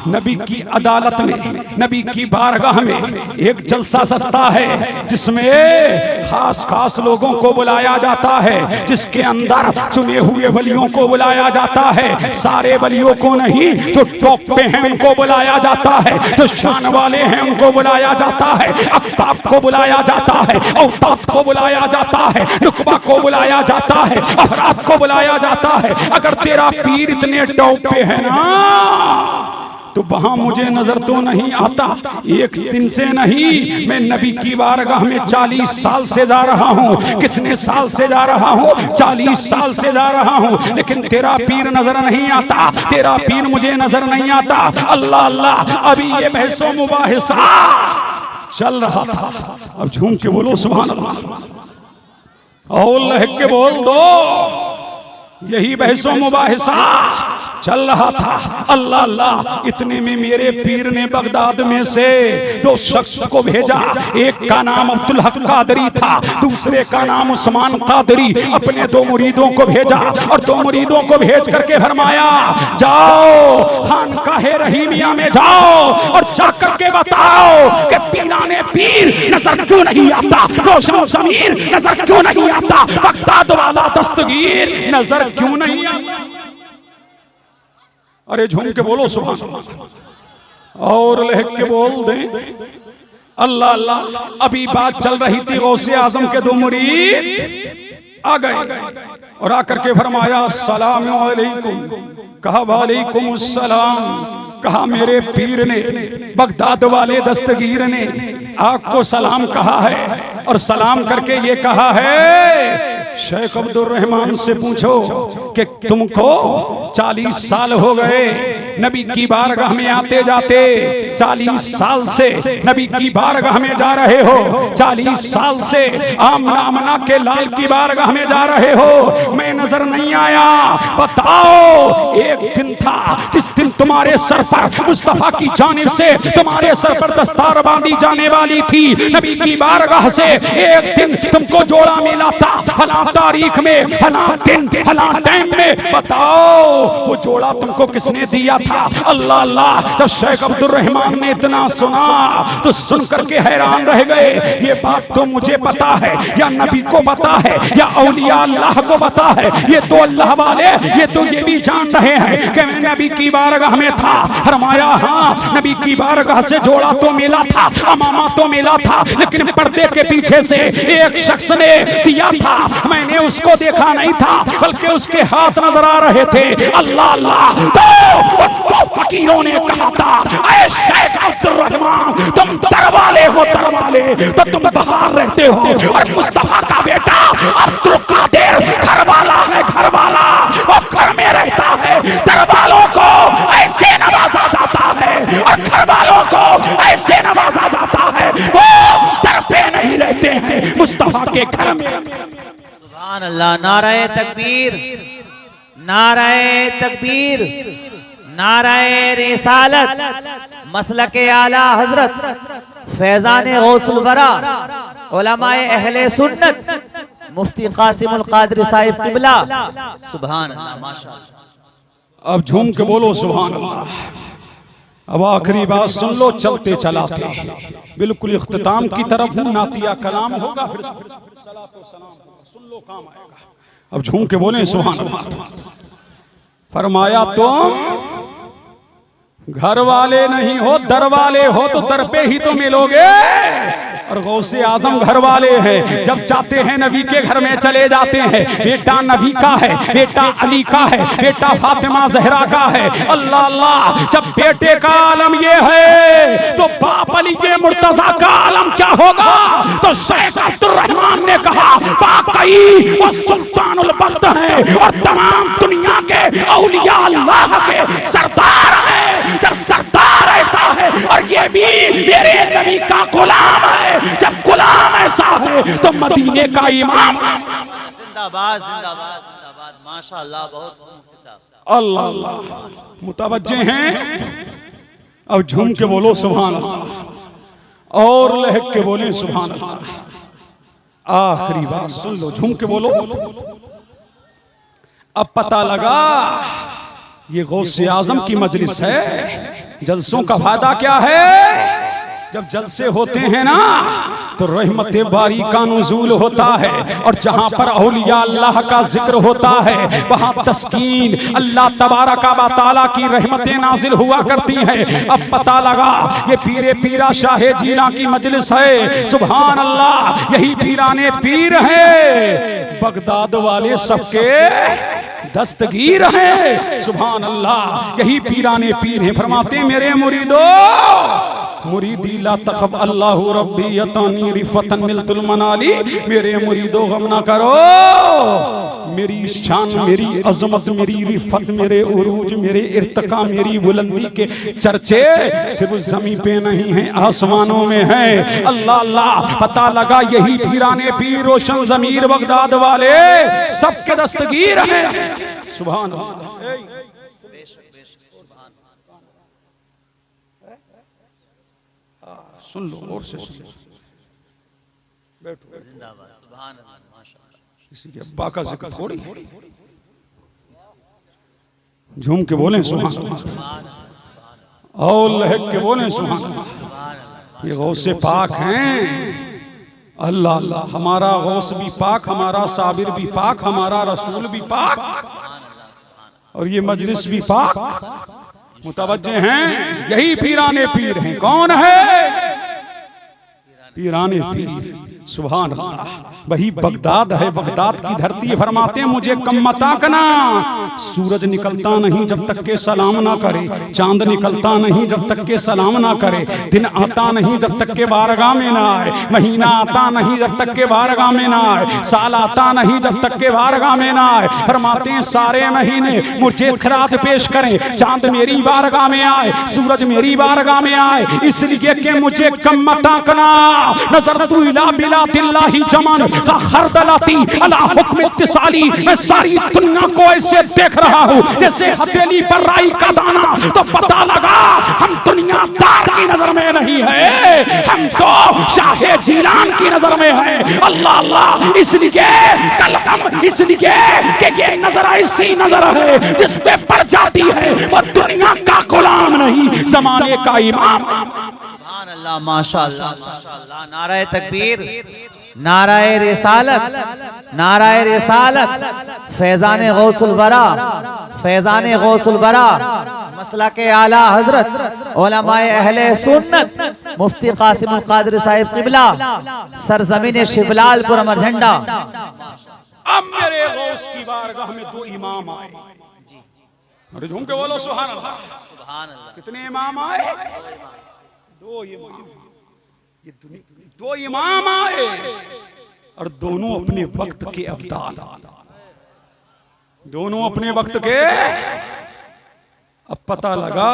नबी की अदालत में, नबी की बारगाह में एक जलसा सस्ता है जिसमें खास खास लोगों को बुलाया जाता है, जिसके अंदर चुने हुए वलियों को बुलाया जाता है। सारे वलियों को नहीं, जो टॉप पे हैं उनको बुलाया जाता है, जो शान वाले हैं उनको बुलाया जाता है, अख्ताब को बुलाया जाता है, औताद को बुलाया जाता है, नुकबा को बुलाया जाता है, अफराद को बुलाया जाता है। अगर तेरा पीर इतने टॉप पे है ना तो वहां मुझे नजर तो नहीं आता। एक दिन से नहीं, मैं नबी की बारगाह में 40 साल से जा रहा हूँ। कितने साल से जा रहा हूँ? 40 साल से जा रहा हूँ, लेकिन तेरा पीर नजर नहीं आता, तेरा पीर मुझे नजर नहीं आता। अल्लाह अल्लाह, अभी ये बहसो मुबाहिसा चल रहा था। अब झूम के बोलो सुभान अल्लाह, और लहक के बोल दो, यही बहसो मुबाहिसा चल रहा था। अल्लाह अल्लाह, इतने में मेरे पीर ने बगदाद में से 2 शख्स को भेजा। एक का नाम अब्दुल हक कादरी था, दूसरे का नाम उस्मान कादरी। अपने 2 मुरीदों को भेजा और 2 मुरीदों को भेज करके फरमाया, जाओ खानकाहे रहीमिया में जाओ और जाकर के बताओ कि पीराने पीर नजर क्यों नहीं आता, रोशन ज़मीर नजर क्यों नहीं आता, बगदाद वाला दस्तगीर नजर क्यों नहीं आता। अरे झूम के बोलो सुभान अल्लाह, और लहक के बोल दे अल्लाह अल्लाह। अभी बात चल रही थी, गौसे आजम के 2 मुरीद आ गए और आकर के फरमाया, अस्सलाम वालेकुम। कहा वालेकुम अस्सलाम। कहा मेरे पीर ने, बगदाद वाले दस्तगीर ने आपको सलाम कहा है, और सलाम करके ये कहा है, शेख अब्दुल रहमान से पूछो कि तुमको 40 साल हो गए नबी की बारगाह में आते जाते। 40 साल से नबी की बारगाह में जा रहे हो, 40 साल से आमना के लाल की बारगाह में जा रहे हो, मैं नजर नहीं आया। बताओ, एक दिन था जिस दिन तुम्हारे सर पर मुस्तफा की जानिब से तुम्हारे सर पर दस्तार बांधी जाने वाली थी। नबी की बारगाह से एक दिन तुमको जोड़ा मिला था, फला तारीख में, फला दिन, फला टाइम में। बताओ, वो जोड़ा तुमको किसने दिया था? अल्लाह अल्लाह। जब शेख अब्दुल रहमान ने इतना सुना तो सुन करके हैरान रह गए। ये बात तो मुझे पता है, या नबी को पता है, या औलिया अल्लाह को पता है। ये तो अल्लाह वाले, ये तो ये भी जान रहे हैं कि मैं नबी की बारगाह में था। फरमाया, हाँ नबी की बारगाह से जोड़ा तो मिला था, अमामा तो मिला था, लेकिन पर्दे के पीछे से एक शख्स ने दिया था। मैंने उसको देखा नहीं था, बल्कि उसके हाथ नजर आ रहे थे। अल्लाह अल्लाह। तो फकीरों ने कहा था, ऐ शेख अब्दुल रहमान, तुम दरवाले हो, दरवाले तो तुम बाहर रहते हो, और मुस्तफा का बेटा अब्दुल कादिर घरवाला है, घरवाला, वो घर में रहता है। दरवालों को ऐसे नवाजा जाता है और घरवालों को ऐसे नवाजा जाता है, वो दर पे नहीं रहते हैं मुस्तफा के घर में। सुभान अल्लाह। नाराए तकबीर, नाराए तकबीर, नाराए रिसालत, मसलके आला हजरत, फैजान गौसुल वरा, उलमाए अहले सुन्नत, मुफ्ती कासिमुल कादरी साहिब किबला। सुभान अल्लाह, माशाअल्लाह। अब झूम के बोलो सुभान अल्लाह। अब आखिरी बात सुन लो, चलते चलाते बिल्कुल इख्तिताम की तरफ हूँ। नातिया कलाम होगा, फिर सलातो सलाम होगा, सुन लो काम आएगा। अब झूम के बोले सुभान अल्लाह। फरमाया, तुम घर वाले नहीं हो, दर वाले हो, तो दर पे ही तो मिलोगे। और गौसे आजम घर वाले हैं, जब चाहते हैं नबी के घर में चले जाते हैं। बेटा नबी का है, बेटा अली का है, बेटा फातिमा जहरा का है। अल्लाह अल्लाह। जब बेटे का आलम ये है तो बाप अली के मुर्तजा का आलम क्या होगा? तो शेख अब्दुल रहमान ने कहा, बाकई वो सुल्तानुल वक्त है और तमाम दुनिया के औलिया अल्लाह के सरदार हैं। जब सरदार ऐसा है और ये भी मेरे नबी का गुलाम है, जब गुलाम ऐसा है तो मदीने का इमाम। जिंदाबाद, जिंदाबाद, जिंदाबाद। माशाअल्लाह, बहुत मुफ्ती साहब। अल्लाह अल्लाह। मुतवज्जे हैं? अब झूम के बोलो सुभान अल्लाह, और लहक के बोले सुभान अल्लाह। आखिरी बात सुन लो, झूम के बोलो। अब पता लगा ये गौसे आजम की मजलिस है। जलसों का फायदा क्या है? जब जलसे होते हैं ना तो रहमत बारी का नुज़ूल होता है, और जहां पर औलिया अल्लाह का जिक्र होता है वहां तस्कीन अल्लाह तबारक व तआला की रहमतें नाजिल हुआ करती हैं। अब पता लगा ये पीरे पीरा शाहे जीना की मजलिस है। सुभान अल्लाह, यही पीराने पीर हैं, बगदाद वाले सबके दस्तगीर हैं। सुभान अल्लाह, यही पीराने पीर हैं। फरमाते मेरे मुरीदो मुरीदी ला तखब अल्लाहु रब्बी यतानी रिफतन मिलतुल मनाली, मेरे मुरीदो गम ना करो, मेरी शान, मेरी अजमत, मेरी रिफत, मेरे उरूज, मेरे इर्तका, मेरी बुलंदी के चर्चे सिर्फ ज़मीं पे नहीं हैं, आसमानों में हैं। अल्लाह अल्लाह, पता लगा यही पीराने पीर रोशन ज़मीर बगदाद वाले सबके दस्तगीर हैं। सुभान अल्लाह। सुन लो और से सुन लो, बैठो। जिंदाबाद, सुभान अल्लाह, माशाअल्लाह। किसी के अब्बा का जिक्र थोड़ी, झूम के बोले सुभान अल्लाह, और लहक के बोले सुभान अल्लाह। ये गौसे पाक हैं। अल्लाह अल्लाह, हमारा गौस भी पाक, हमारा साबिर भी पाक, हमारा रसूल भी पाक, और ये मजलिस भी पाक। मुतवज्जे हैं, यही पीराने पीर हैं। कौन है? पीराने पीर। सुभान अल्लाह, वही बगदाद है, बगदाद की धरती। फरमाते मुझे कम मत आंकना, सूरज निकलता नहीं जब तक के सलाम ना करे, चांद निकलता नहीं जब तक के सलाम ना करे, दिन आता नहीं जब तक के बारगाह में ना आए, महीना आता नहीं जब तक के बारगाह में ना आए, साल आता नहीं जब तक के बारगाह में ना आए। फरमाते हैं सारे महीने मुझे खिरात पेश करें, चांद मेरी बारगाह में आए, सूरज मेरी बारगाह में आए, इसलिए कि मुझे कम मत आंकना। नजर तू इला बिला दिल्लाही जमान का खरदलाती अला हुक्म इत्तिसाली, मैं सारी दुनिया को ऐसे देख रहा हूँ जैसे हथेली पर राई का दाना। तो पता लगा हम दुनियादार की नजर में नहीं है, हम तो शाहे जीलान की नजर में है। अल्लाह अल्लाह, इसलिए कल हम इसलिए कि ये नजर ऐसी नजर है जिस पे पड़ जाती है वो दुनिया का गुलाम नहीं, जमाने का इमाम। सुभान अल्लाह, माशाअल्लाह, माशाअल्लाह। नाराए तकबीर, नाराए रिसालत, नाराए रिसालत, फैजान गौसुल बरा, फैजान गौसुल बरा, मसला के आला हजरत उलमाए अहले सुन्नत मुफ्ती कासिमुल कादरी साहिब किबला, सरजमीन शिवलालपुर अमर झंडा। अब मेरे गौस की बारगाह में दो इमाम आए। अरे झूम के बोलो सुभान अल्लाह, सुभान अल्लाह। कितने इमाम आए? दो इमाम। ये दो इमाम आए और दोनों अपने वक्त के अब्दाल, दोनों अपने वक्त के। अब पता लगा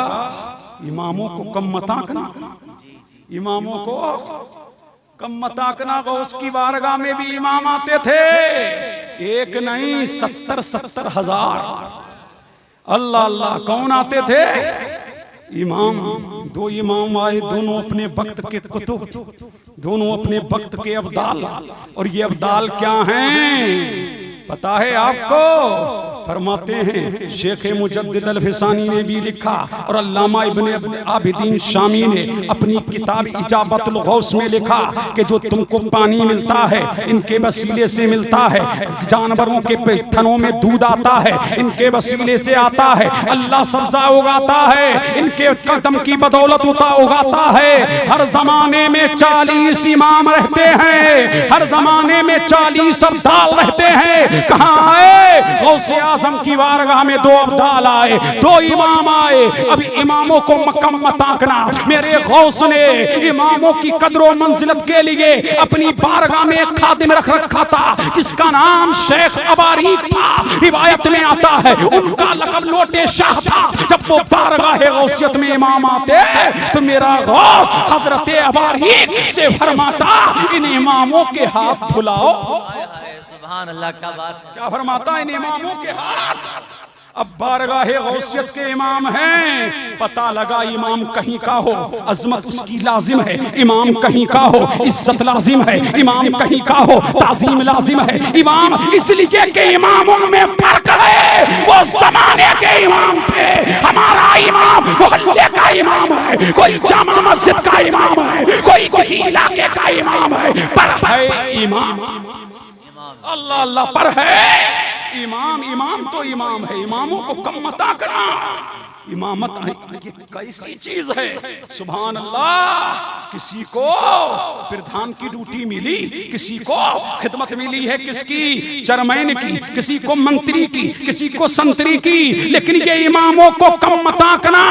इमामों को कम मत आंकना, इमामों को कम मत आंकना। गौस की बारगाह में भी इमाम आते थे, एक नहीं 70-70 हजार। अल्लाह अल्लाह, कौन आते थे? इमाम। दो इमाम आए, दोनों अपने वक्त के कुतुब, दोनों अपने वक्त के अब्दाल। और ये अब्दाल क्या हैं पता है आपको? फरमाते हैं शेख मुजद्दिद अल-फिसानी ने भी लिखा और अल्लामा इब्न आबिदीन शामी ने अपनी किताब इजाबतुल गौस में लिखा कि जो तुमको पानी मिलता है इनके वसीले से मिलता है, जानवरों के थनों में दूध आता है इनके वसीले से आता है, अल्लाह सब्जा उगाता है इनके कदम की बदौलत उगाता है। हर जमाने में 40 इमाम रहते हैं, हर जमाने में 40 अब्दाल रहते हैं। कहाँ आए? गौसे आजम की बारगाह में दो अब्दाल आए, दो इमाम आए। अब इमामों को मक्कम मत आंकना। मेरे गौस ने इमामों की कदर मंजिलत के लिए अपनी बारगाह में एक खादिम रख रखा था जिसका नाम शेख अबारीक था। रिवायत में आता है उनका लक़ब लोटे शाह था। जब वो बारगाह गौसियत में इमाम आते तो मेरा गौस हजरत अबारीक से फरमाता इन इमामों के हाथ फुलाओ। सुभान अल्लाह, क्या बात है। क्या फरमाता? इन इमामों के हाथ अब बारगाहे गौसियत के इमाम हैं, पता लगा इमाम कहीं का हो, अजमत उसकी लाजिम है, इमाम कहीं का हो, इज्जत लाजिम है, इमाम कहीं का हो, ताजीम लाजिम है। इमाम इसलिए के इमामों में फर्क है, वो जमाने के इमाम थे, हमारा इमाम मोहल्ले का इमाम है, कोई जामा मस्जिद का इमाम है, कोई किसी इलाके का इमाम है, पर है इमाम अल्लाह अल्लाह पर है इमाम। इमाम तो इमाम है, इमामों को कम मता करना। इमामत ये कैसी चीज है, सुभान अल्लाह। किसी को प्रधान की ड्यूटी मिली, किसी को खिदमत मिली है किसकी, चेयरमैन की, किसी को मंत्री की, किसी को संतरी की, लेकिन ये इमामों को कम मता करना।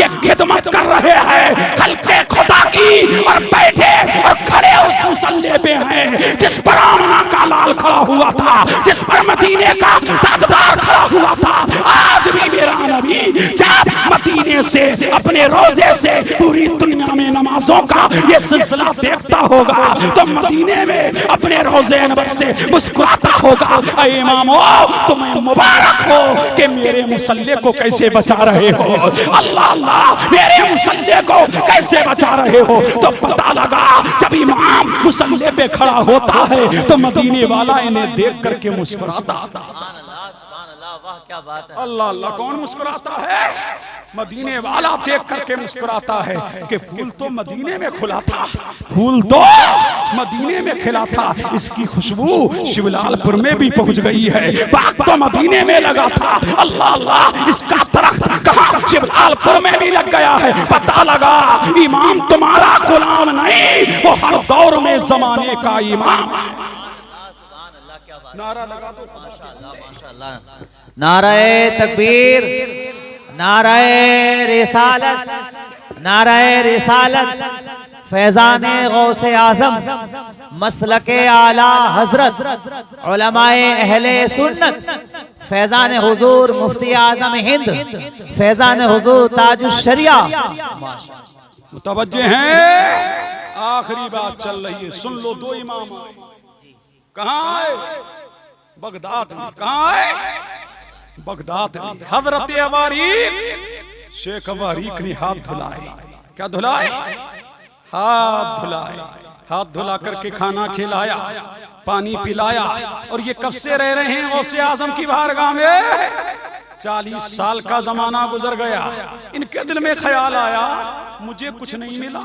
ये खिदमत कर रहे हैं खल्के खुदा की, और बैठे और खड़े उस मुसल्ले पे हैं जिस पर आमना का लाल खड़ा हुआ था, जिस पर मदीने का ताजदार खड़ा हुआ था। आज भी मेरा नबी जब मदीने से अपने रोजे से पूरी दुनिया में नमाजों का ये सिलसिला देखता होगा, तो मदीने में अपने रोजे नंबर से मुस्कुराता होगा। ऐ इमामो तुम्हें मुबारक हो कि मेरे मुसल्ले को कैसे बचा रहे हो, अल्लाह अल्लाह मेरे मुसल्ले को कैसे बचा रहे हो। तो पता लगा जब इमाम मुसल्ले पे खड़ा होता है तो मदीने वाला इन्हें देख करके मुस्कुराता। वाह क्या बात है। अल्लाह अल्लाह कौन मुस्कुराता है, मदीने वाला देख करके मुस्कुराता है कि फूल तो मदीने में खुला था, फूल तो मदीने में खिला था, इसकी खुशबू शिवलालपुर में भी पहुंच गई है, बाग तो मदीने में लगा था। अल्लाह अल्लाह इसका दरख्त कहाँ शिवलालपुर में भी लग गया है। पता लगा इमाम तुम्हारा गुलाम नहीं, वो हर दौर में जमाने का इमाम। नारा लगा दो माशाअल्लाह माशाअल्लाह। नाराए तकबीर, नाराए रिसालत, नाराए रिसालत, फैजाने गौसे आजम, मसलके आला हजरत, उलमाए अहले सुन्नत, फैजान हुजूर मुफ्ती आजम हिंद, फैजान हुजूर ताजुश शरिया। मुतवज्जे हैं, आखिरी बात चल रही है, सुन लो। दो इमाम कहाँ है, बगदाद में। कहाँ है, बगदाद में। हजरत अवारीक शेख अवारीक ने हाथ धुलाए। क्या धुलाए, हाथ धुलाए। हाथ धुला करके खाना खिलाया, पानी पिलाया। और ये कब से रह रहे हैं गौसे आजम की बारगाह में, 40 साल का जमाना गुजर गया। इनके दिल में ख्याल आया मुझे कुछ नहीं मिला,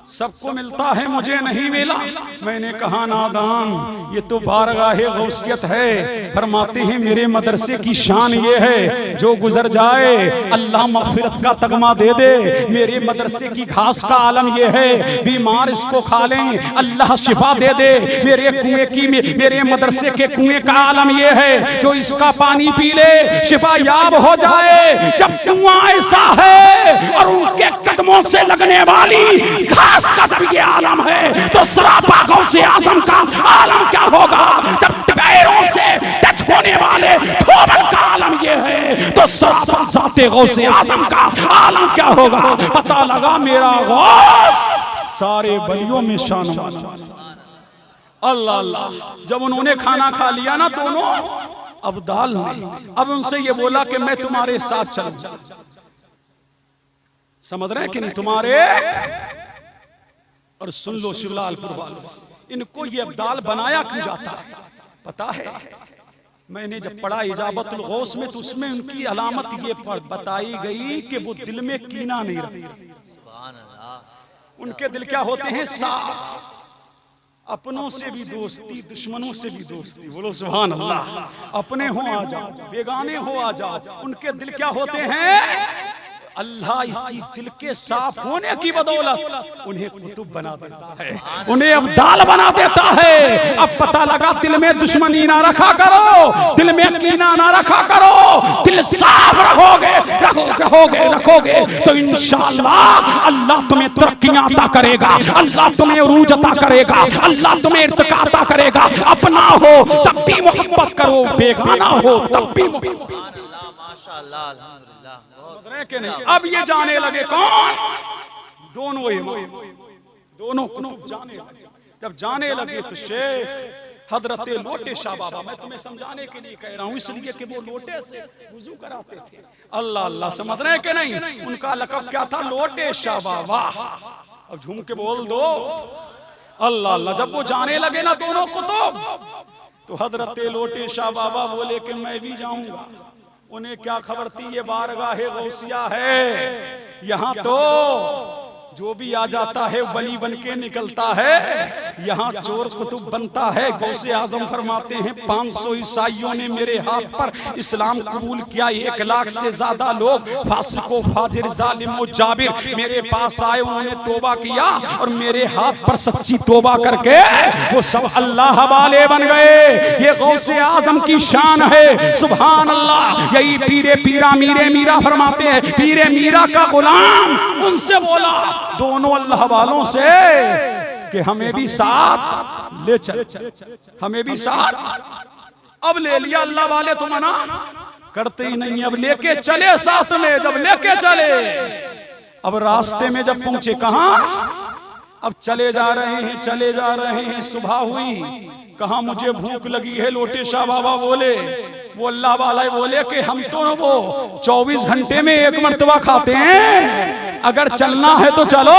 सबको मिलता है मुझे नहीं मिला। मैंने कहा नादान, ये तो बारगाहे गौसियत है। फरमाते हैं मेरे मदरसे की शान ये है, जो गुजर जाए अल्लाह मगफिरत का तगमा दे दे। मेरे मदरसे की घास का आलम ये है, बीमार इसको खा लें अल्लाह शिफा दे दे। मेरे कुएं की मेरे मदरसे के कुएं का आलम ये है, जो इसका पानी पी ले शिफा याब हो जाए। जब कुआं ऐसा है और उनके कदमों से लगने वाली घास का जब ये आलम है, तो सरापा गौसे आजम का आलम क्या होगा। जब पैरों से टच होने वाले ठोबन का आलम ये है, तो सरापा जाते गौसे आजम का आलम क्या होगा। पता लगा मेरा गौस सारे बलियों में शान। अल्लाह अल्लाह। जब उन्होंने खाना खा लिया ना दोनों अब्दाल ने, अब उनसे ये बोला कि मैं तुम्हारे साथ चलूं। समझ रहे हैं कि नहीं, तुम्हारे। और सुन लो शिवलालपुर वालों, इनको ये अब्दाल बनाया क्यों जाता है पता है। मैंने जब पढ़ा इजाबतुल गौस में, तो उसमें उनकी अलामत ये बताई गई कि वो दिल में कीना नहीं रखते। उनके दिल क्या होते हैं, साफ। अपनों से भी दोस्ती, दुश्मनों से भी दोस्ती। बोलो सुभान अल्लाह। अपने हो आ जाओ, बेगाने हो आ जाओ। उनके दिल क्या होते हैं, अल्लाह इसी दिल के साफ होने की बदौलत उन्हें कुतुब बना देता है, उन्हें अब्दाल बना देता है। अब पता लगा दिल में दुश्मनी ना रखा करो, दिल में कीना ना रखा करो। दिल साफ रखोगे तो इंशाअल्लाह अल्लाह तुम्हें तरक्कियां अता करेगा, अल्लाह तुम्हें उरूज अता करेगा, अल्लाह तुम्हें इर्तिका अता करेगा। अपना हो तब भी मोहब्बत करो, बेगाना हो तब भी माशाअल्लाह अल्हम्दुलिल्लाह। के नहीं। अब ये जाने लगे कौन, दोनों इमाम, दोनों कुतुब जाने लगे। जब जाने लगे तो शेख हजरत लोटे शाह बाबा, मैं तुम्हें समझाने के लिए कह रहा हूँ, इसलिए कि वो लोटे से वुजू कराते थे। अल्लाह अल्लाह, समझ रहे हैं कि नहीं? उनका लक़ब क्या था? लोटे शाह बाबा। अब झूम के बोल दो अल्लाह अल्लाह। जब वो जाने लगे ना दोनों कुतुब, तो हजरत लोटे शाह बाबा बोले कि मैं भी जाऊंगा। उन्हें क्या खबर थी ये बारगाहे गौसिया है, यहाँ तो जो भी आ जाता है वली बन के निकलता है, यहाँ चोर कुतुब बनता है। गौसे आजम फरमाते हैं 500 ईसाइयों ने मेरे हाथ पर इस्लाम कबूल किया, 1 लाख से ज्यादा लोग फासिको फाजिर जालिम व जाबिर मेरे पास आए, उन्होंने तोबा किया और मेरे हाथ पर सच्ची तोबा करके वो सब अल्लाह वाले बन गए। ये गौसे आजम की शान है, सुभान अल्लाह। यही पीरे पीरा मीरे मीरा फरमाते हैं, पीरे मीरा का गुलाम उनसे बोला दोनों अल्लाह वालों से कि हमें भी साथ ले चल, हमें भी साथ। अब ले लिया अल्लाह वाले, तो मना करते ही नहीं, अब लेके चले साथ में। जब लेके चले, अब रास्ते में जब पहुंचे कहां, अब चले जा रहे हैं, चले जा रहे हैं, सुबह हुई, कहा मुझे भूख लगी है। लोटे शाह बाबा बोले, वो अल्लाह वाला बोले कि हम तो वो 24 घंटे में 1 मर्तबा खाते हैं, अगर चलना है तो चलो।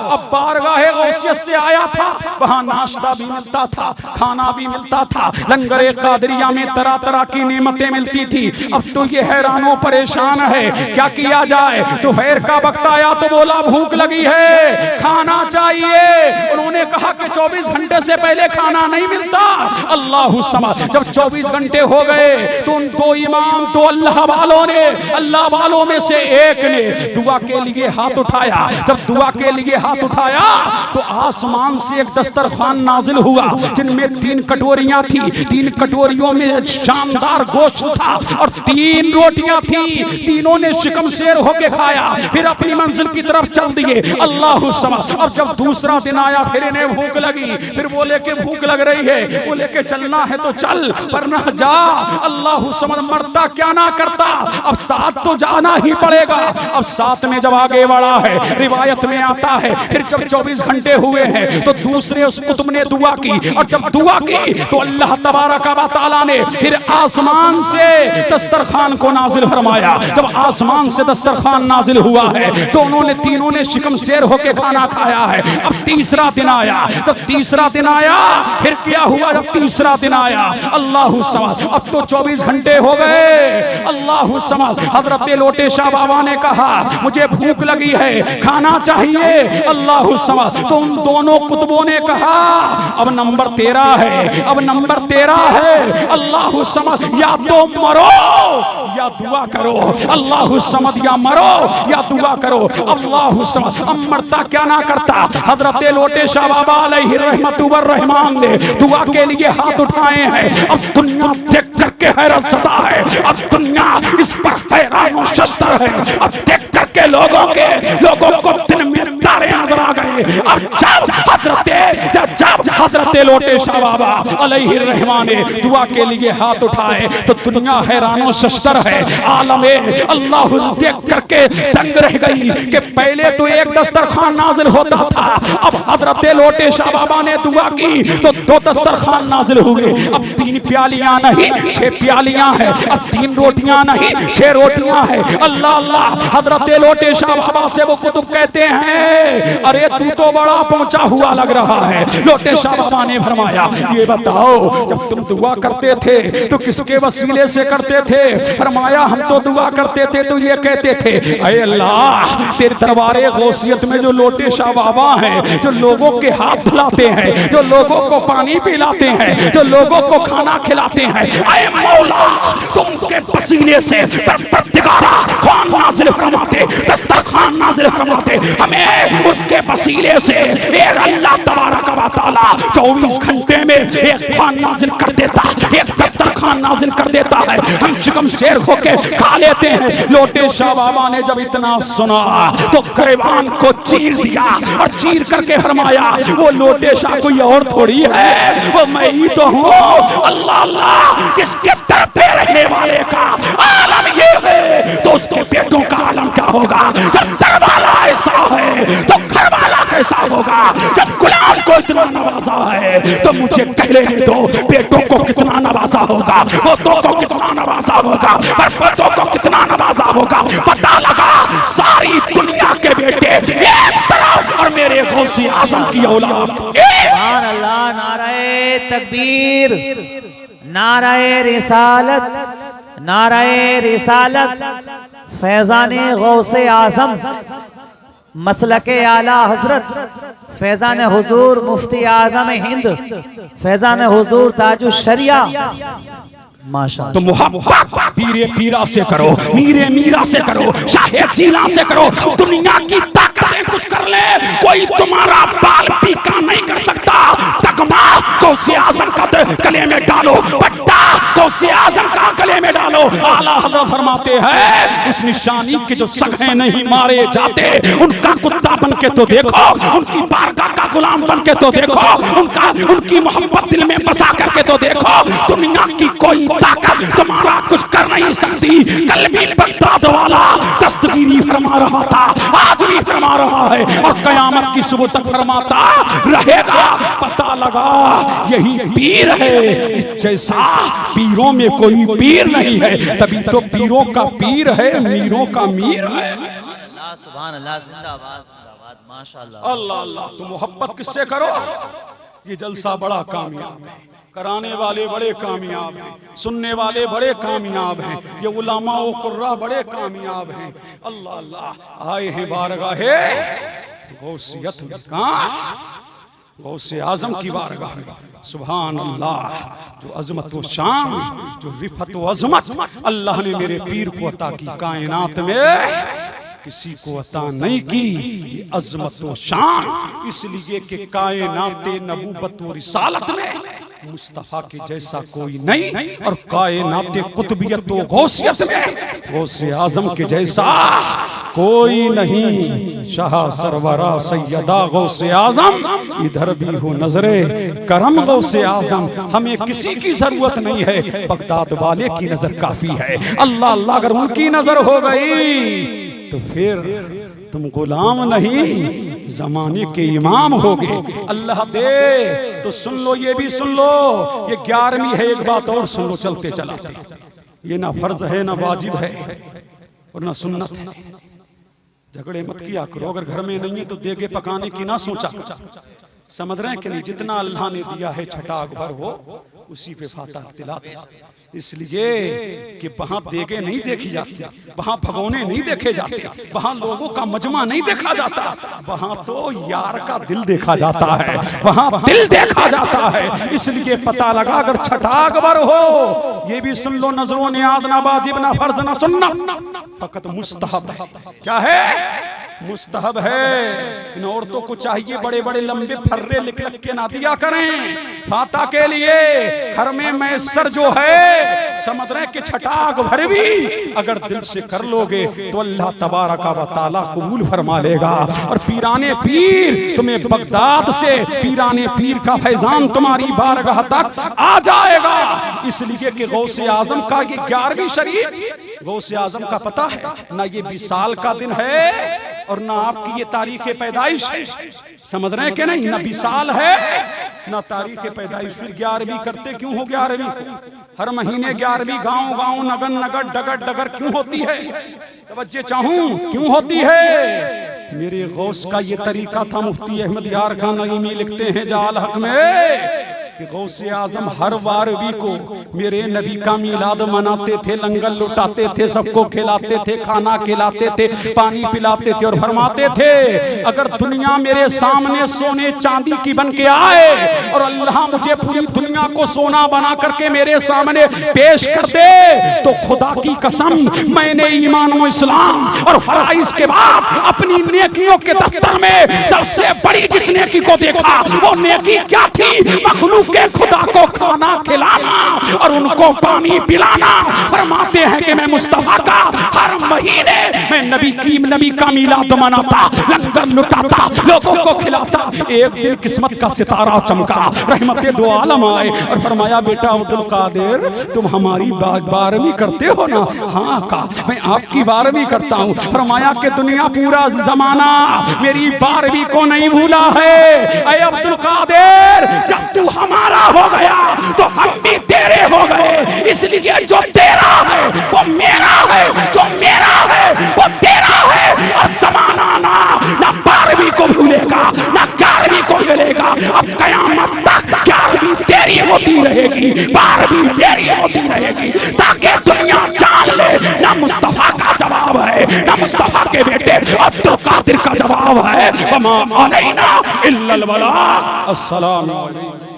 अब बारगाहे गौसियत से आया था, वहां नाश्ता भी मिलता था, खाना भी मिलता था, लंगरे कादरिया में तरह तरह की नेमतें मिलती थी। अब तो ये हैरानो परेशान है, क्या किया जाए? दोपहर का वक्त आया तो बोला भूख लगी है, खाना चाहिए। उन्होंने कहा कि 24 घंटे से पहले खाना नहीं मिलता। अल्लाह समद। जब 24 घंटे हो गए तो उन 2 इमाम, 2 अल्लाह वालों ने, अल्लाह वालों में से एक ने दुआ के लिए हाथ उठाया। जब दुआ के लिए हाथ उठाया तो आसमान से एक दस्तरखान नाजिल हुआ, जिनमें 3 कटोरियां थी, 3 कटोरियों में शानदार गोश्त था और 3 रोटियां थी। तीनों ने शिकम शेर होके खाया, फिर अपनी मंजिल की तरफ चल दिए। अल्लाह समद। अब जब दूसरा दिन आया, फिर इन्हें भूख लगी, फिर बोले कि भूख लग रही है, बोले कि चलना है तो चल, वरना जा। अल्लाह समद, मरता क्या ना करता, अब साथ तो जाना ही पड़ेगा। अब साथ में जब आगे बढ़ा है, रिवायत में आता है, फिर जब 24 घंटे हुए हैं तो दूसरे उस कुतुब ने दुआ की, और जब दुआ की तो अल्लाह तबारक व तआला ने फिर आसमान से दस्तरखान को नाजिल फरमाया। जब आसमान से दस्तरखान नाजिल हुआ है तो उन्होंने तीनों ने शिकम शेर होके खाना खाया है। अब तीसरा दिन आया, जब तीसरा दिन आया, फिर क्या हुआ? जब तीसरा दिन आया, अल्लाह समद, अब तो 24 घंटे हो गए। अल्लाह समद। हजरत लोटे शाह बाबा ने कहा मुझे भूख लगी है, खाना चाहिए। अल्लाह समद। तो उन दोनों कुतुबों ने कहा अब नंबर 13 है, अब नंबर 13 है। अल्लाह समद, या तो मरो या दुआ करो। अल्लाह समद, या मरो या दुआ करो। अल्लाह समद। अब मरता क्या ना करता। हजरत लोटे शाह बाबा अलैहि रहमतु वर रहमान ने दुआ के लिए हाथ उठाए हैं। अब दुनिया देख करके हैरत ज़दा है, अब दुनिया इस पर हैरान शस्त्र है। अब देख करके लोगों को दिन में तारे नजर आ गए। अब जब हजरत लोटे शाह बाबा अलैहि रहमान ने दुआ के लिए हाथ उठाए तो दुनिया हैरान शस्त्र है। आलमे अल्लाह देख करके दंग रह गई कि पहले तो एक दस्तरखान नाजिल होता था, अब हजरत लोटे शाह बाबा ने दुआ की तो 2 दस्तरखान नाजिल हुए। अब 3 प्यालियां नहीं 6 प्यालियां हैं, अब 3 रोटियां नहीं 6 रोटियां हैं। अल्लाह अल्लाह। हजरत लोटे शाह बाबा से वो कुतुब कहते हैं अरे तू तो बड़ा पहुंचा हुआ लग रहा है। लोटे शाह बाबा ने फरमाया ये बताओ जब तुम दुआ करते थे तो किसके वसीले से करते थे? फरमाया हम तो दुआ करते थे तो ये कहते थे अरे अल्लाह तेरे दरबारे गौसियत में जो लोटे शाह बाबा हैं, जो लोगों के हाथ धुलाते हैं, जो लोगों को पानी पिलाते हैं, जो लोगों को खाना खिलाते हैं, अरे मौला तुमके वसीले से परवरदिगारा खान नाजिल फरमाते, दस्तरखान नाजिल फरमाते, हमें उसके वसीले से अल्लाह तबारक व तआला 24 घंटे में एक खान नाजिल कर देता, एक दस्तरखान नाजिल कर देता है, हम शिकम शेर होके खा लेते हैं। लोटे शाह बाबा ने जब इतना सुना तो गरीबान को चीर दिया और चीर करके फरमाया वो लोटे शाह कोई और थोड़ी है, वो मैं ही तो हूँ। अल्लाह अल्लाह, जिसके दर पे रहने वाले का आलम ये है तो उसके बेटों का आलम क्या होगा? जब दर वाला ऐसा है तो घर वाला कैसा होगा? जब गुलाम को को इतना नवाजा है तो मुझे कह लेने दो बेटों को कितना नवाजा होगा, पोतों को कितना नवाजा होगा और पोतों को कितना नवाजा होगा। पता लगा सारी दुनिया के बेटे एक तरफ और मेरे गौसे आजम की औलाद। सुभान अल्लाह। नाराए तकबीर, नाराए रिसालत, नाराए रिसालत। फैजाने गौसे आजम मसलके आला हजरत, फैजान हुजूर मुफ्ती आजम हिंद, फैजान हुजूर ताजुश शरिया। माशाअल्लाह। तो मोहब्बत पीरे पीरा से करो, मीरे मीरा से करो, शाहे जीना से करो। दुनिया की ताकतें कुछ कर ले, कोई तुम्हारा बाल पीका नहीं कर सकता। तकमा गौसे आजम का गले में डालो, पट्टा गौसे आजम का गले में डालो। आला हज़रत फरमाते हैं उस निशानी के जो सगे नहीं मारे जाते उनका कुत्ता बन के तो देखो, उनकी बारगाह का गुलाम बन के तो देखो, उनकी मोहब्बत दिल में बसा करके तो देखो। दुनिया की कोई ताकत तुम्हारा कुछ कर नहीं सकती। कल भी बगदाद वाला दस्तगीरी फरमा रहा था, आज भी फरमा रहा है और कयामत की सुबह तक फरमाता रहेगा। पता लगा यही पीर है, इस जैसा पीरों में कोई पीर नहीं है। तभी तो पीरों का पीर है, मीरों का मीर है। सुभान अल्लाह, जिंदाबाद जिंदाबाद, माशाअल्लाह। अल्लाह अल्लाह। तो मोहब्बत किससे करो? ये जलसा बड़ा कामयाब है, कराने वाले बड़े कामयाब हैं, सुनने वाले बड़े कामयाब हैं, ये उलमा व कुर्रा बड़े कामयाब हैं। अल्लाह अल्लाह। आए हैं बारगाहे गौसियत में, कहाँ? गौसे आजम की बारगाह में। सुभान अल्लाह। जो अजमत व शान, जो रिफत व अजमत अल्लाह ने मेरे पीर को अता की, कायनात में किसी को अता नहीं की ये अजमत व शान। इसलिए कि कायनाते नबूवत व रिसालत में मुस्तफा के जैसा कोई नहीं और कायनाते कुतुबियत व गौसियत में गौसे आजम के जैसा कोई नहीं। शाह सरवरा सैयदा गौसे आजम, इधर भी हो नजरे करम गौसे आजम। हमें किसी की जरूरत नहीं है, बगदाद वाले की नजर काफी है। अल्लाह अल्लाह अगर उनकी नजर हो गई तो फिर तुम गुलाम नहीं जमाने के इमाम होगे। अल्लाह दे तो सुन लो, ये भी सुन लो, ये 11वीं है। एक बात और सुन लो चलते चलाते, ये ना फर्ज है ना वाजिब है और ना सुन्नत है। झगड़े मत किया करो, अगर घर में नहीं है तो देगे पकाने की ना सोचा करो। समझ रहे हैं कि नहीं? जितना अल्लाह ने दिया है छटाक भर हो उसी पे फाता दिलाते। इसलिए कि वहां देगे नहीं देखी जाती, वहां भगोने नहीं देखे जाते, वहां लोगों का मजमा नहीं देखा जाता, वहां तो यार का दिल देखा जाता है, वहां दिल देखा जाता है। इसलिए पता लगा अगर छटाक भर हो, ये भी सुन लो, नजरों नियाज ना वाजिब ना फर्ज ना सुन्ना, फकत मुस्तहब है। क्या है? मुस्तहब है। इन औरतों को चाहिए बड़े बड़े लंबे फर्रे लिख लिख के ना दिया करें फाता के लिए। घर में मैसर जो है, समझ रहे कि छटाक भर भी अगर दिल से कर लोगे तो अल्लाह तबारक व तआला कबूल फरमा लेगा। और पीराने पीर तुम्हें बगदाद से, पीराने पीर का फैजान तुम्हारी बारगाह तक आ जाएगा। इसलिए कि गौसे आजम का ये 11वीं शरीफ गौसे आजम का पता है ना, ये विसाल का दिन है और ना आपकी ये तारीख पैदाइश है। समझ रहे हैं कि नहीं? ना विसाल है ना तारीख पैदाइश। फिर 11वीं करते क्यों हो? 11वीं हर महीने 11वीं गांव गांव नगर नगर डगर डगर क्यों होती है? तवज्जो चाहूं क्यों होती है? मेरे गौस का ये तरीका था। मुफ्ती अहमद यार खान नईमी लिखते हैं जाल हक में कि गौसे आजम हर 12वीं को मेरे नबी का मिलाद मनाते थे, लंगर लुटाते थे, सबको खिलाते थे, खाना खिलाते थे, पानी पिलाते थे और फरमाते थे अगर दुनिया मेरे सामने सोने चांदी की बन के आए और अल्लाह मुझे पूरी दुनिया को सोना बना करके मेरे सामने पेश कर दे तो खुदा की कसम मैंने ईमान व इस्लाम और फराइज के बाद अपनी नेकियों के दफ्तर में सबसे बड़ी जिस नेकी को देखा वो नेकी क्या थी? मखलूक उनके खुदा को खाना खिलाना और उनको पानी पिलाना। फरमाते हैं कि मैं मुस्तफा का हर महीने मैं नबी का मीलाद मनाता, लंगर लुटाता, लोगों को खिलाता। एक दिन किस्मत का सितारा चमका, रहमते दो आलम आए और फरमाया बेटा अब्दुल कादिर तुम हमारी 12वीं करते हो ना? हाँ कहा मैं आपकी 12वीं करता हूँ। फरमाया कि दुनिया पूरा जमाना मेरी 12वीं को नहीं भूला है। ऐ अब्दुल कादिर जब तू हमारा हो गया तो हम भी तेरे हो गए, इसलिए जो तेरा है वो मेरा है, जो मेरा है वो तेरा है। और जमाना ना 12वीं को भूलेगा ना 11वीं को भूलेगा। अब कयामत तक 11वीं तेरी होती रहेगी, 12वीं मेरी होती रहेगी, ताकि दुनिया जान ले ना मुस्तफा का जवाब है ना मुस्तफा के बेटे अब्दुल कादिर का जवाब है। वमा अलैना इल्लल बलाग। अस्सलाम वालेकुम।